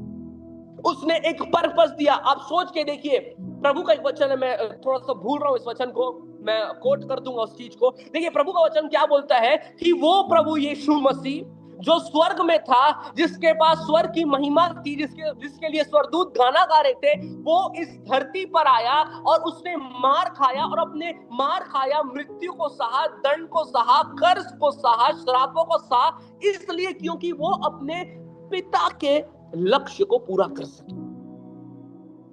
उसने एक पर्पस दिया। आप सोच के देखिए, प्रभु का एक वचन है, मैं थोड़ा सा भूल रहा हूं इस वचन को, मैं कोट कर दूंगा उस चीज को। देखिए प्रभु का वचन क्या बोलता है कि वो प्रभु यीशु मसीह जो स्वर्ग में था, जिसके पास स्वर्ग की महिमा थी, जिसके लिए स्वर्गदूत गाना गा रहे थे, वो इस धरती पर आया और उसने मार खाया, और अपने मार खाया, मृत्यु को सहा, दंड को सहा, कर्ज को सहा, श्रापों को सहा, इसलिए क्योंकि वो अपने पिता के लक्ष्य को पूरा कर सके।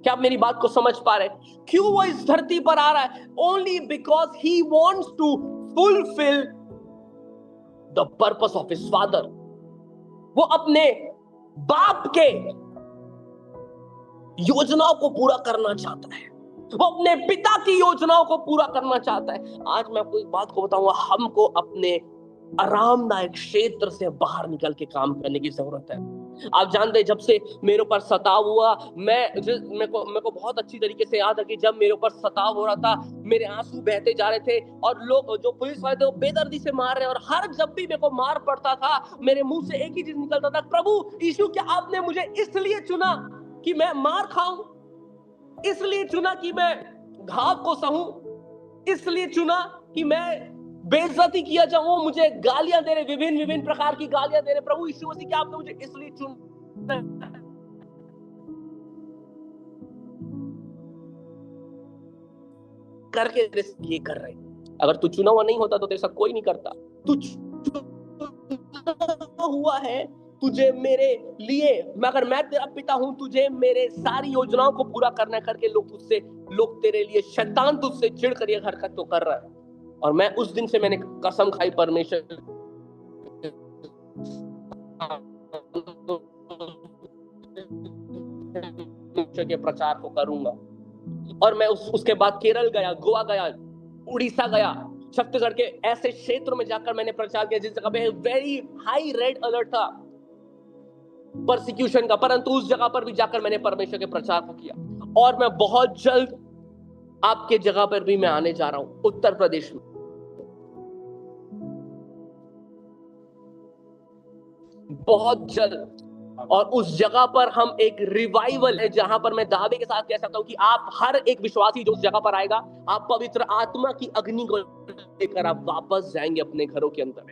क्या आप मेरी बात को समझ पा रहे हैं? क्यों वो इस धरती पर आ रहा है? Only because he wants to fulfil the purpose of his father. वो अपने बाप के योजनाओं को पूरा करना चाहता है, वो अपने पिता की योजनाओं को पूरा करना चाहता है। आज मैं आपको एक बात को बताऊंगा, हमको अपने आरामदायक क्षेत्र से बाहर निकल के काम करने की जरूरत है। आप जानते हैं, जब से मेरे ऊपर सताव हुआ, मेरे को बहुत अच्छी तरीके से याद है कि जब मेरे ऊपर सताव हो रहा था, मेरे आंसू बहते जा रहे थे, और लोग जो पुलिस वाले थे वो बेदर्दी से मार रहे, और हर जब भी मेरे को मार पड़ता था, मेरे मुंह से एक ही चीज निकलता था, प्रभु यीशु, क्या आपने मुझे इसलिए चुना कि मैं मार खाऊं? इसलिए चुना कि मैं घाव को सहूं? इसलिए चुना कि मैं बेइज्जती किया जाऊं? वो मुझे गालियां दे रहे, विभिन्न प्रकार की गालियां दे रहे, प्रभु यीशु मसीह, क्या आपने मुझे इसलिए चुना? करके ये कर रहे। अगर तू चुना हुआ नहीं होता तो तेरे साथ कोई नहीं करता। तू चुना हुआ है, तुझे मेरे लिए, अगर मैं तेरा पिता हूं, तुझे मेरे सारी योजनाओं को पूरा करना करके लोग तेरे लिए, शैतान तुझसे चिढ़ कर ये हरकत तो कर रहा है। और मैं उस दिन से मैंने कसम खाई, परमेश्वर के प्रचार को करूंगा। और मैं उसके बाद केरल गया, गोवा गया, उड़ीसा गया, छत्तीसगढ़ के ऐसे क्षेत्रों में जाकर मैंने प्रचार किया जिस जगह पे वेरी हाई रेड अलर्ट था परसिक्यूशन का, परंतु उस जगह पर भी जाकर मैंने परमेश्वर के प्रचार को किया। और मैं बहुत जल्द आपके जगह पर भी मैं आने जा रहा हूं, उत्तर प्रदेश में। बहुत जल्द। और उस जगह पर हम एक रिवाइवल है, जहां पर मैं दावे के साथ कह सकता हूं कि आप हर एक विश्वासी जो उस जगह पर आएगा, आप पवित्र आत्मा की अग्नि को लेकर आप वापस जाएंगे अपने घरों के अंदर।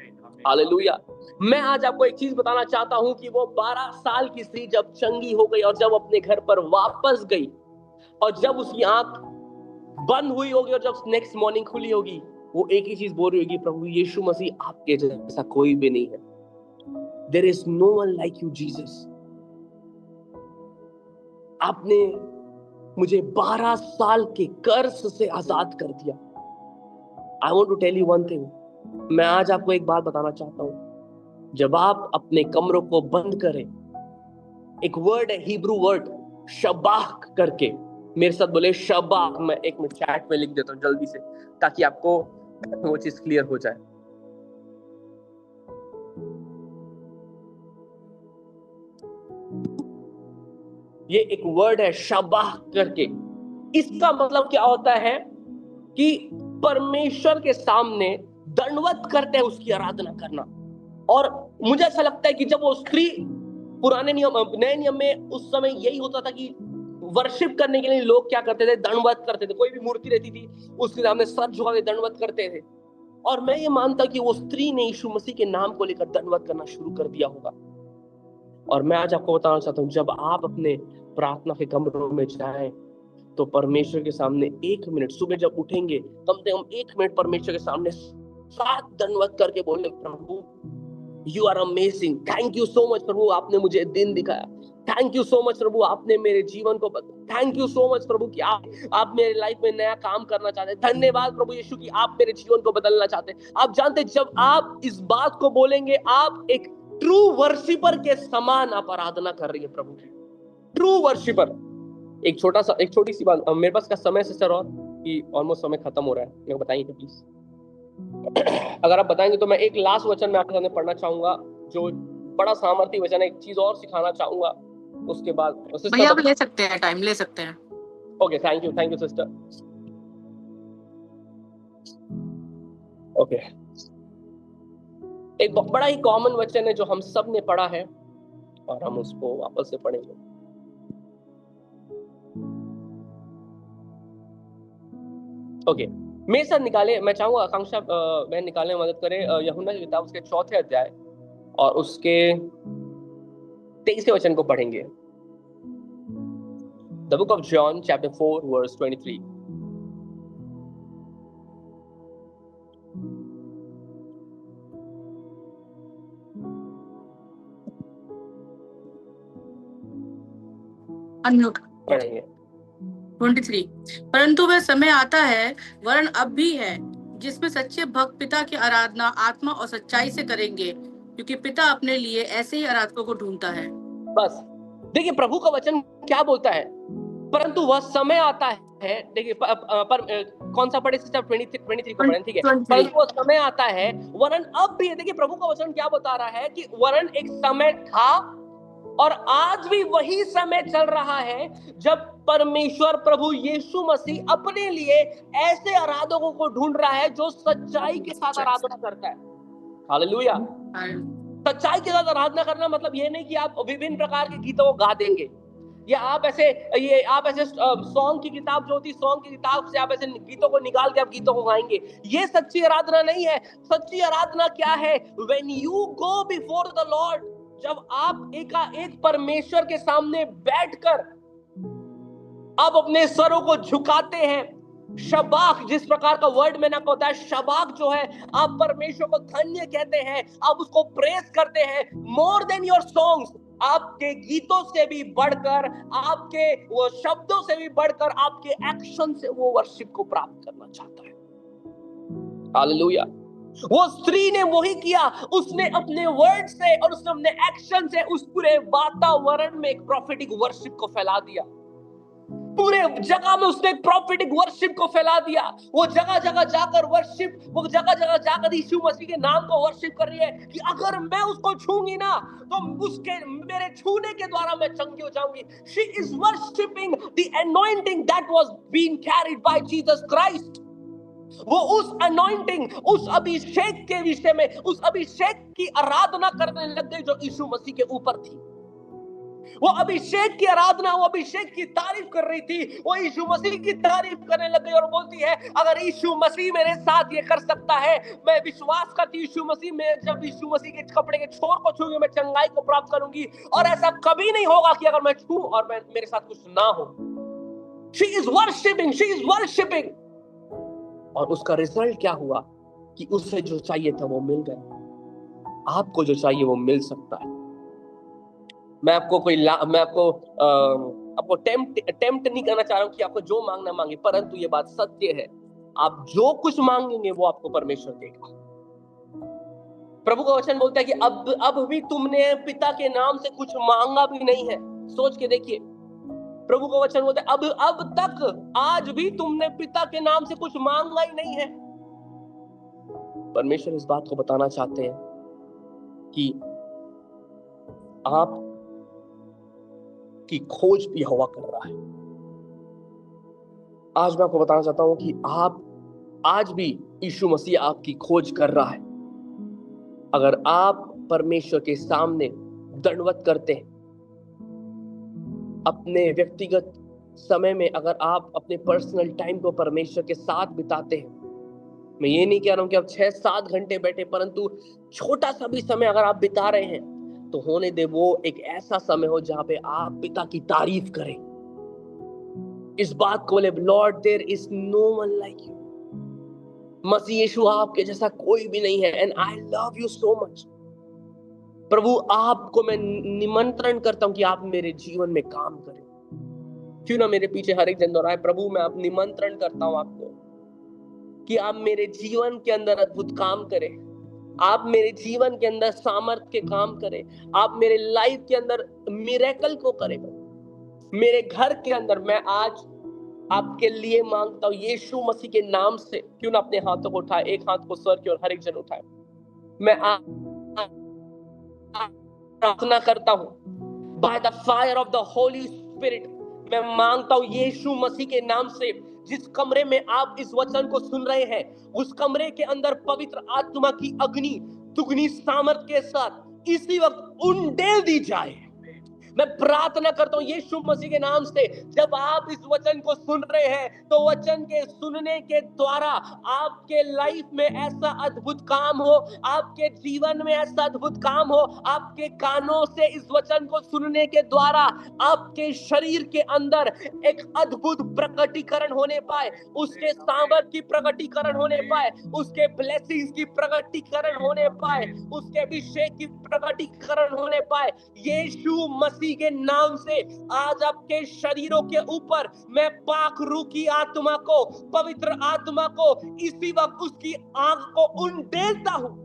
हालेलुया। मैं आज आपको एक चीज बताना चाहता हूं कि वो 12 साल की स्त्री जब चंगी हो गई और जब अपने घर पर वापस गई, और जब उसकी आंख बंद हुई होगी और जब नेक्स्ट मॉर्निंग खुली होगी, वो एक ही चीज बोल रही होगी, प्रभु यीशु मसीह, आपके जैसा कोई भी नहीं है। There is no one like you, Jesus. आपने मुझे 12 साल के कर्ज से आजाद कर दिया। I want to tell you one thing. मैं आज आपको एक बात बताना चाहता हूं। जब आप अपने कमरों को बंद करें, एक वर्ड है, हिब्रू वर्ड शबाह करके, मेरे साथ बोले शबाह। मैं एक मिनट चैट में लिख देता हूं जल्दी से, ताकि आपको वो चीज क्लियर हो जाए। ये एक वर्ड है शबाह करके। इसका मतलब क्या होता है कि परमेश्वर के सामने दंडवत करते हैं, उसकी आराधना करना। और मुझे ऐसा लगता है कि जब वो स्त्री पुराने नियम, नए नियम में उस समय यही होता था कि वर्शिप करने के लिए लोग क्या करते थे, दंडवत करते थे। कोई भी मूर्ति रहती थी उसके सामने सर झुका के दंडवत करते थे। और मैं ये मानता कि वो स्त्री ने यीशु मसीह के नाम को लेकर दंडवत करना शुरू कर दिया होगा। और मैं आज आपको बताना चाहता हूँ, जब आप अपने प्रार्थना के कमरों में जाएं तो परमेश्वर के सामने 1 मिनट, सुबह जब उठेंगे कम से कम 1 मिनट परमेश्वर के सामने 7 दंडवत करके बोले, प्रभु you are amazing, thank you so much प्रभु, आपने मुझे दिन दिखाया, थैंक यू सो मच प्रभु, आपने मेरे जीवन को बदला, थैंक यू सो मच प्रभु कि आप मेरे लाइफ में नया काम करना चाहते हैं, धन्यवाद प्रभु यीशु कि आप मेरे जीवन को बदलना चाहते हैं। आप जानते हैं, जब आप इस बात को बोलेंगे, आप एक ट्रू वर्शिपर के समान आप आराधना कर रही है प्रभु की, ट्रू वर्शिपर। एक छोटी सी बात, मेरे पास का समय सिस्टर और कि ऑलमोस्ट समय खत्म हो रहा है, मेरे को बताइए प्लीज। अगर आप बताएंगे तो मैं एक लास्ट वचन में आपके सामने पढ़ना चाहूंगा, जो बड़ा सामर्थी वचन है। एक चीज और सिखाना चाहूंगा, उसके बाद भैया आप ले सकते हैं, टाइम ले सकते हैं। Okay, thank you sister. Okay, एक बड़ा ही कॉमन वचन है जो हम सब ने पढ़ा है और हम उसको वापस से पढ़ेंगे। ओके, मेरे साथ निकाले, मैं चाहूंगा आकांक्षा बहन निकालने में मदद करे यूहन्ना की किताब उसके 4थे अध्याय और उसके 23वें वचन को पढ़ेंगे। The book of John chapter 4 verse 23. Unmute पढ़ेंगे 23। परंतु वह समय आता है, वरन अब भी है, जिसमें सच्चे भक्त पिता की आराधना आत्मा और सच्चाई से करेंगे, क्योंकि पिता अपने लिए ऐसे ही आराधकों को ढूंढता है। बस देखिए प्रभु का वचन क्या बोलता है, परंतु वह समय आता है। देखिए कौन सा पढ़े सिस्टर? 23 को पढ़ें, ठीक है। परंतु वह समय आता है, वरन अब भी है। देखिए प्रभु का वचन क्या बता रहा है कि वरन एक समय था और आज भी वही समय चल रहा है जब परमेश्वर प्रभु यीशु मसीह अपने लिए ऐसे आराधकों को ढूंढ रहा है जो सच्चाई के साथ आराधना करता है। हालेलुया। सच्चाई के साथ आराधना करना मतलब ये नहीं कि आप विभिन्न प्रकार के गीतों को गा देंगे, या आप ऐसे सॉन्ग की किताब जो होती है, सॉन्ग की किताब से आप ऐसे गीतों को निकाल के आप गीतों को गाएंगे। ये सच्ची आराधना नहीं है। सच्ची आराधना क्या है? When you go before the Lord, जब आप एक परमेश्वर के सामने बैठकर आप अपने सरों को झुकाते हैं, शबाक, जिस प्रकार का वर्ड मैंने आपको बताया, शबाक जो है, आप परमेश्वर को धन्य कहते हैं, आप उसको प्रेज करते हैं। मोर देन योर सॉन्ग्स, आपके गीतों से भी बढ़कर, आपके वो शब्दों से भी बढ़कर, आपके एक्शन से वो वर्शिप को प्राप्त करना चाहता है। हालेलुया। वो स्त्री ने वही किया, उसने अपने वर्ड से और उसने अपने एक्शन से उस पूरे वातावरण में एक प्रोफेटिक वर्शिप को फैला दिया। पूरे जगह में उसने एक प्रोफेटिक वर्शिप को फैला दिया। वो जगह जगह जाकर वर्शिप, वो जगह जगह जाकर यीशु मसीह के नाम को वर्शिप कर रही है कि अगर मैं उसको छूंगी ना तो उसके मेरे छूने के द्वारा मैं चंगी हो जाऊंगी। She is worshiping the anointing that was being carried by Jesus Christ. वो उस अनॉइंटिंग, उस अभिषेक के विषय में, उस अभिषेक की आराधना करने लग गई जो यीशु मसीह के ऊपर थी। वो अभिषेक की आराधना, वो अभिषेक की तारीफ कर रही थी, वो यीशु मसीह की तारीफ करने लग गई और बोलती है, अगर यीशु मसीह मेरे साथ ये कर सकता है, मैं विश्वास करती यीशु मसीह में, जब यीशु मसीह के कपड़े के छोर को छूंगी मैं चंगाई को प्राप्त करूंगी। और ऐसा कभी नहीं होगा कि अगर मैं छू और मेरे साथ कुछ ना हो। She is worshiping, she is worshiping। और उसका रिजल्ट क्या हुआ कि उसे जो चाहिए था वो मिल गया। आपको जो चाहिए वो मिल सकता है। मैं आपको टेम्प्ट नहीं करना चाह रहा हूं कि आपको जो मांगना मांगे, परंतु ये बात सत्य है, आप जो कुछ मांगेंगे वो आपको परमेश्वर देगा। प्रभु का वचन बोलता है कि अब भी तुमने पिता के नाम से कुछ मांगा भी नहीं है। सोच के देखिए, प्रभु का वचन बोलता है अब तक आज भी तुमने पिता के नाम से कुछ मांगा ही नहीं है। परमेश्वर इस बात को बताना चाहते हैं कि आप की खोज भी हवा कर रहा है। आज मैं आपको बताना चाहता हूं कि आप आज भी यीशु मसीह आपकी खोज कर रहा है। अगर आप परमेश्वर के सामने दंडवत करते हैं, अपने व्यक्तिगत समय में अगर आप अपने पर्सनल टाइम को परमेश्वर के साथ बिताते हैं, मैं ये नहीं कह रहा हूं कि आप 6-7 घंटे बैठे, परंतु छोटा सा भी समय अगर आप बिता रहे हैं, तो होने दे वो एक ऐसा समय हो जहां पे आप पिता की तारीफ करें, इस बात को बोले, lord there is no one like you, मसीह यीशु आपके जैसा कोई भी नहीं है, and I love you so much. प्रभु आपको मैं निमंत्रण करता हूं कि आप मेरे जीवन में काम करें। क्यों ना मेरे पीछे हर एक जन दोहराए, प्रभु मैं आप निमंत्रण करता हूं आपको कि आप मेरे जीवन के अंदर अद्भुत काम करें, आप मेरे जीवन के अंदर सामर्थ के काम करें, आप मेरे लाइफ के अंदर मिरेकल को करें। मेरे घर के अंदर मैं आज आपके लिए मांगता हूं यीशु मसीह के नाम से। क्यों ना अपने हाथों को उठाए, एक हाथ को सर की और हर एक जन उठाए। मैं प्रार्थना करता हूं by the fire of the Holi spirit, मैं मांगता हूं यीशु मसीह के नाम से, जिस कमरे में आप इस वचन को सुन रहे हैं, उस कमरे के अंदर पवित्र आत्मा की अग्नि दुगनी सामर्थ के साथ इसी वक्त उंडेल दी जाए। मैं प्रार्थना करता हूं यीशु मसीह के नाम से, जब आप इस वचन को सुन रहे हैं तो वचन के सुनने के द्वारा आपके लाइफ में ऐसा अद्भुत काम हो, आपके जीवन में ऐसा अद्भुत काम हो, आपके कानों से इस वचन को सुनने के द्वारा आपके शरीर के अंदर एक अद्भुत प्रकटीकरण होने पाए, उसके सामर्थ की प्रकटीकरण होने पाए, उसके ब्लेसिंग्स की प्रकटीकरण होने पाए, उसके अभिषेक की प्रकटीकरण होने पाए। यीशु मसीह के नाम से आज आपके शरीरों के ऊपर मैं पाक रूह की आत्मा को, पवित्र आत्मा को इसी वक्त उसकी आंख को उंडेलता हूं।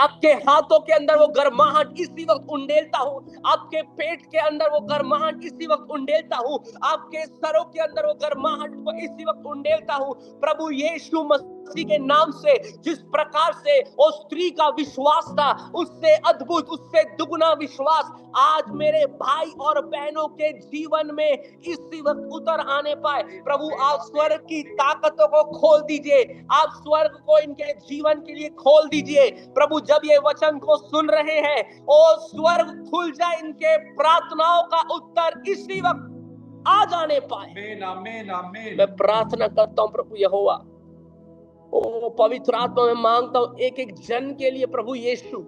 आपके हाथों के अंदर वो गर्माहट इसी वक्त उंडेलता हूं, आपके पेट के अंदर वो गर्माहट इसी वक्त उंडेलता हूं, आपके सरों के अंदर वो गर्माहट को इसी वक्त उंडेलता हूं। प्रभु यीशु मसीह के नाम से जिस प्रकार से वो स्त्री का विश्वास था, उससे अद्भुत, उससे दुगना विश्वास आज मेरे भाई और बहनों के जीवन में इसी वक्त उतर आने पाए। प्रभु आप स्वर्ग की ताकतों को खोल दीजिए, आप स्वर्ग को इनके जीवन के लिए खोल दीजिए। प्रभु जब ये वचन को सुन रहे हैं, ओ स्वर्ग खुल जाए, इनके प्रार्थनाओं का उत्तर इसी वक्त आ जाने पाए। मैं प्रार्थना करता हूं प्रभु यहोवा, ओ पवित्र आत्मा में मांगता हूं एक एक जन के लिए, प्रभु यीशु,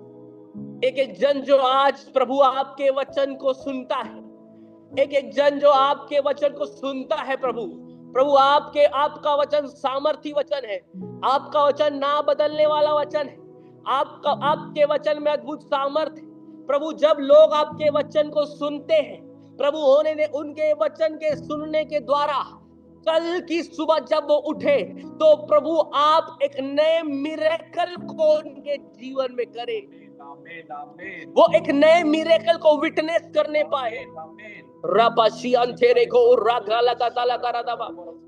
एक एक जन जो आज प्रभु आपके वचन को सुनता है, एक एक जन जो आपके वचन को सुनता है, प्रभु आपका वचन सामर्थी वचन है, आपका वचन ना बदलने वाला वचन है, आपके वचन में अद्भुत सामर्थ है। प्रभु जब लोग आपके वचन को सुनते हैं, प्रभु होने दे उनके वचन के सुनने के द्वारा कल की सुबह जब वो उठे तो प्रभु आप एक नए मिरेकल को उनके जीवन में करें, वो एक नए मिरेकल को विटनेस करने पाए।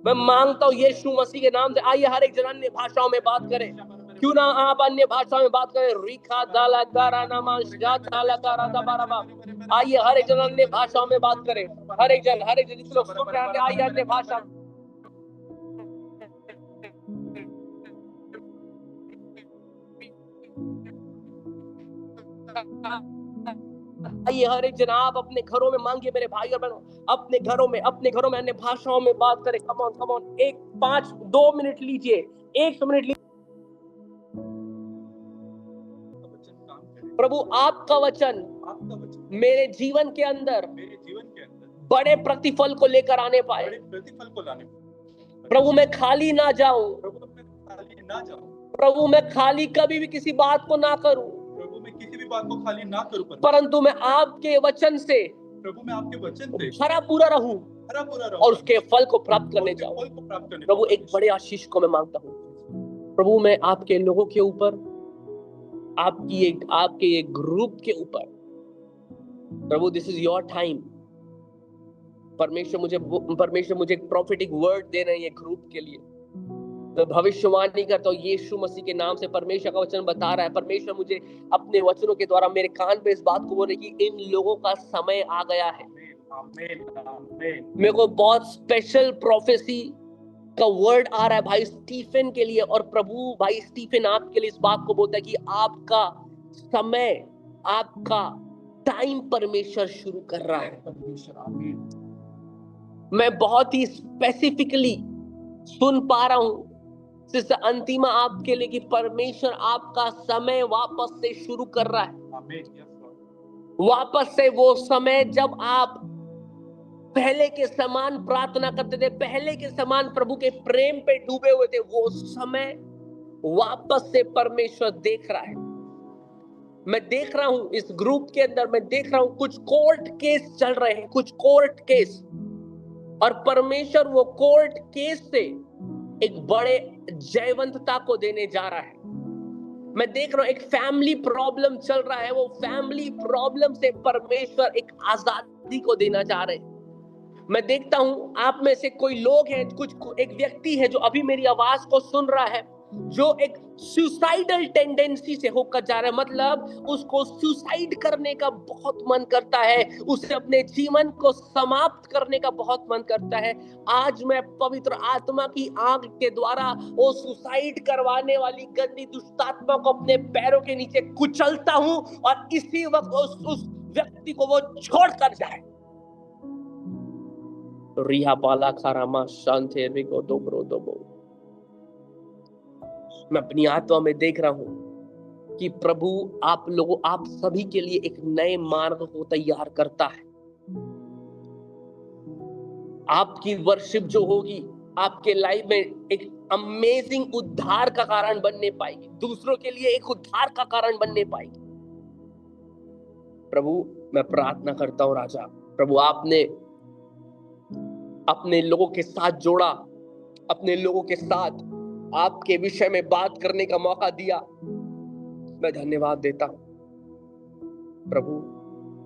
मैं मांगता हूँ यीशु मसीह के नाम से, आइए हर एक जन अन्य भाषाओं में बात करें। क्यों ना आप अन्य भाषाओं में बात करें। आइए हर एक जन अन्य भाषाओं में बात करें। हर एक जन जितने लोग सुन रहे हैं, आइए अन्य भाषा आइए हर एक जन आप अपने घरों में मांगिए। मेरे भाई और बहनों, अपने घरों में अन्य भाषाओं में बात करें। कम ऑन 2 मिनट लीजिए, 1 मिनट लीजिए। प्रभु आपका वचन मेरे जीवन के अंदर बड़े प्रतिफल को लेकर आने पाए। प्रभु मैं खाली ना जाऊं, प्रभु मैं खाली कभी भी किसी बात को ना करूं, किसी भी बात को खाली ना करूं, परंतु मैं आपके वचन से हरा पूरा रहूं और उसके फल को प्राप्त करने जाऊं। प्रभु एक बड़े आशीष को मैं मांगता हूं। प्रभु मैं आपके लोगों के ऊपर, आपके एक ग्रुप के ऊपर, प्रभु दिस इज योर टाइम। परमेश्वर मुझे एक प्रॉफिटिक वर्ड दे रहे हैं ये ग्रुप के लिए। मैं भविष्यवाणी करता हूँ यीशु मसीह के नाम से। परमेश्वर का वचन बता रहा है, परमेश्वर मुझे अपने वचनों के द्वारा मेरे कान पे इस बात को बोल रही कि इन लोगों का समय आ गया है। मेरे को बहुत स्पेशल प्रोफेसी का वर्ड आ रहा है भाई स्टीफन के लिए, और प्रभु भाई स्टीफन आपके लिए इस बात को बोलता है कि आपका समय, आपका टाइम परमेश्वर शुरू कर रहा है। मैं बहुत ही स्पेसिफिकली सुन पा रहा हूं सिस्टर अंतिमा आपके लिए कि परमेश्वर आपका समय वापस से शुरू कर रहा है। वापस से वो समय जब आप पहले के समान प्रार्थना करते थे, पहले के समान प्रभु के प्रेम पे डूबे हुए थे, वो समय वापस से परमेश्वर देख रहा है। मैं देख रहा हूं इस ग्रुप के अंदर, मैं देख रहा हूं कुछ कोर्ट केस चल रहे हैं, कुछ कोर्ट केस, और परमेश्वर वो कोर्ट केस से एक बड़े जयवंतता को देने जा रहा है। मैं देख रहा हूं एक फैमिली प्रॉब्लम चल रहा है, वो फैमिली प्रॉब्लम से परमेश्वर एक आजादी को देना चाह रहे हैं। मैं देखता हूं आप में से कोई लोग हैं, एक व्यक्ति है जो अभी मेरी आवाज को सुन रहा है, जो एक सुसाइडल टेंडेंसी से होकर जा रहा है, मतलब उसको सुसाइड करने का बहुत मन करता है, उसे अपने जीवन को समाप्त करने का बहुत मन करता है। आज मैं पवित्र आत्मा की आग के द्वारा वो सुसाइड करवाने वाली गंदी दुष्टात्मा को अपने पैरों के नीचे कुचलता हूं, और इसी वक्त उस व्यक्ति को वो छोड़ कर जाए। रिहा बाला खारामा शांति रिगो दोब्रो दोबो। मैं अपनी आत्मा में देख रहा हूं कि प्रभु आप सभी के लिए एक नए मार्ग को तैयार करता है। आपकी वर्शिप जो होगी आपके लाइफ में एक अमेजिंग उद्धार का कारण बनने पाएगी, दूसरों के लिए एक उद्धार का कारण बनने पाएगी। प्रभु मैं प्रार्थना करता हूं राजा, प्रभु आपने अपने लोगों के साथ जोड़ा, अपने लोगों के साथ आपके विषय में बात करने का मौका दिया, मैं धन्यवाद देता हूं। प्रभु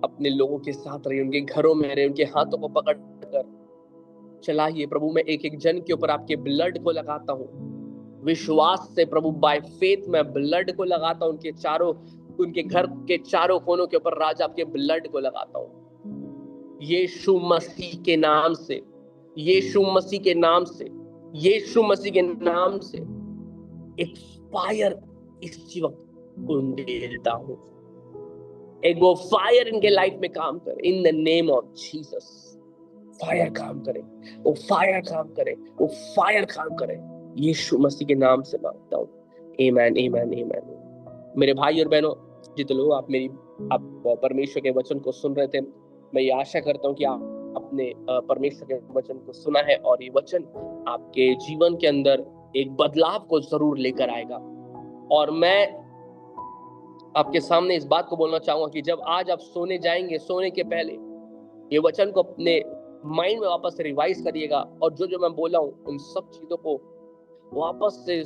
अपने लोगों के साथ रहिए, उनके घरों में रहिए, उनके हाथों को पकड़कर चलाइए। प्रभु मैं एक एक जन के ऊपर आपके ब्लड को लगाता हूं, विश्वास से प्रभु, बाय फेथ मैं ब्लड को लगाता हूं, उनके घर के चारों कोनों के ऊपर राजा आपके ब्लड को लगाता हूं। यीशु मसीह के नाम से, यीशु मसीह के नाम से, यीशु मसीह के नाम से एक फायर इस वक्त उंडेलता हूं, एक वो फायर इनके लाइफ में काम करे। In the name of Jesus fire काम करे, वो फायर काम करे, वो फायर काम करे, यीशु मसीह के नाम से मांगता हूं। आमेन आमेन आमेन। मेरे भाई और बहनों, जितने लोग आप परमेश्वर के वचन को सुन रहे थे, मैं ये आशा करता हूं कि आपने परमेश्वर के वचन को सुना है और ये वचन आपके जीवन के अंदर एक बदलाव को जरूर लेकर आएगा। और मैं आपके सामने इस बात को बोलना चाहूंगा कि जब आज आप सोने जाएंगे, सोने के पहले ये वचन को अपने माइंड में वापस से रिवाइज करिएगा, और जो मैं बोला हूं उन सब चीजों को वापस से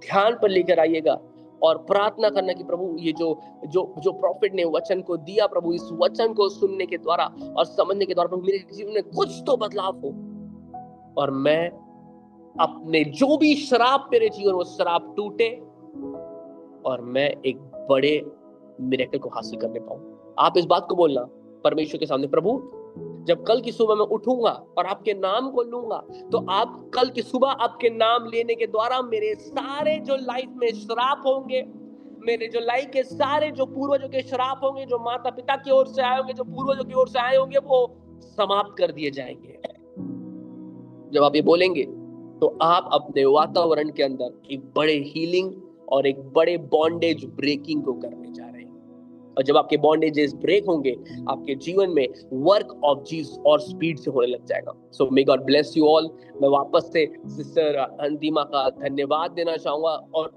ध्यान पर लेकर आइएगा और प्रार्थना करना कि प्रभु ये जो प्रॉफिट ने वचन को दिया, प्रभु इस वचन को सुनने के द्वारा और समझने के द्वारा प्रभु मेरे जीवन में कुछ तो बदलाव हो, और मैं अपने जो भी श्राप मेरे जीवन वो श्राप टूटे और मैं एक बड़े मिरेकल को हासिल करने पाऊं। आप इस बात को बोलना परमेश्वर के सामने, प्रभु जब कल की सुबह मैं उठूंगा और आपके नाम को लूंगा, तो आप कल की सुबह आपके नाम लेने के द्वारा मेरे सारे जो लाइफ में श्राप होंगे, मेरे जो लाइफ के सारे जो पूर्वजों के श्राप होंगे, जो माता पिता की ओर से आए होंगे, जो पूर्वजों की ओर से आए होंगे, वो समाप्त कर दिए जाएंगे। जब आप ये बोलेंगे तो आप अपने वातावरण के अंदर एक बड़े हीलिंग और एक बड़े बॉन्डेज ब्रेकिंग को करने जा रहे हैं, और जब आपके बॉन्डेजेस ब्रेक होंगे आपके जीवन में वर्क ऑफ जीसस और स्पीड से होने लग जाएगा। So may God bless you all. मैं वापस से सिस्टर अंतिमा का धन्यवाद देना चाहूंगा, और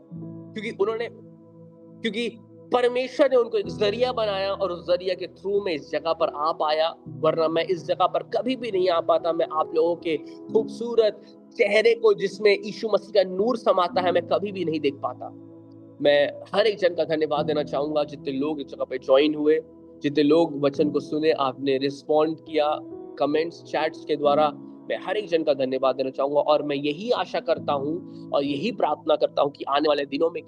क्योंकि परमेश्वर ने उनको एक जरिया बनाया और उस जरिया के थ्रू में इस जगह पर आ पाया, वरना मैं इस जगह पर कभी भी नहीं आ पाता। मैं आप लोगों के खूबसूरत चेहरे को जिसमें यीशु मसीह का नूर समाता है मैं कभी भी नहीं देख पाता। मैं हर एक जन का धन्यवाद देना चाहूंगा, जितने लोग इस जगह पे ज्वाइन हुए, जितने लोग वचन को सुने, आपने रिस्पॉन्ड किया कमेंट्स चैट्स के द्वारा, मैं हर एक जन का धन्यवाद देना चाहूंगा। और मैं यही आशा करता हूं और यही प्रार्थना करता हूं कि आने वाले दिनों में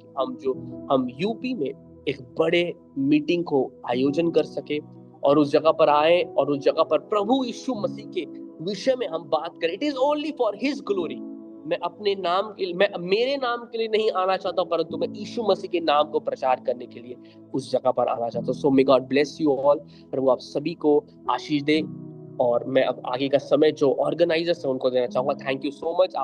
हम यूपी में एक बड़े मीटिंग को आयोजन कर सके और उस जगह पर आए और उस जगह पर प्रभु यीशु मसीह के विषय में हम बात करें। It is only for his glory. मैं अपने नाम के लिए, मैं मेरे नाम के लिए नहीं आना चाहता हूं, परंतु मैं यीशु मसीह के नाम को प्रचार करने के लिए उस जगह पर आना चाहता हूं। So may God bless you all. प्रभु आप सभी को आशीष दे। और मैं अब आगे का समय जो ऑर्गेनाइजर्स हैं उनको देना चाहूंगा। Thank you so much.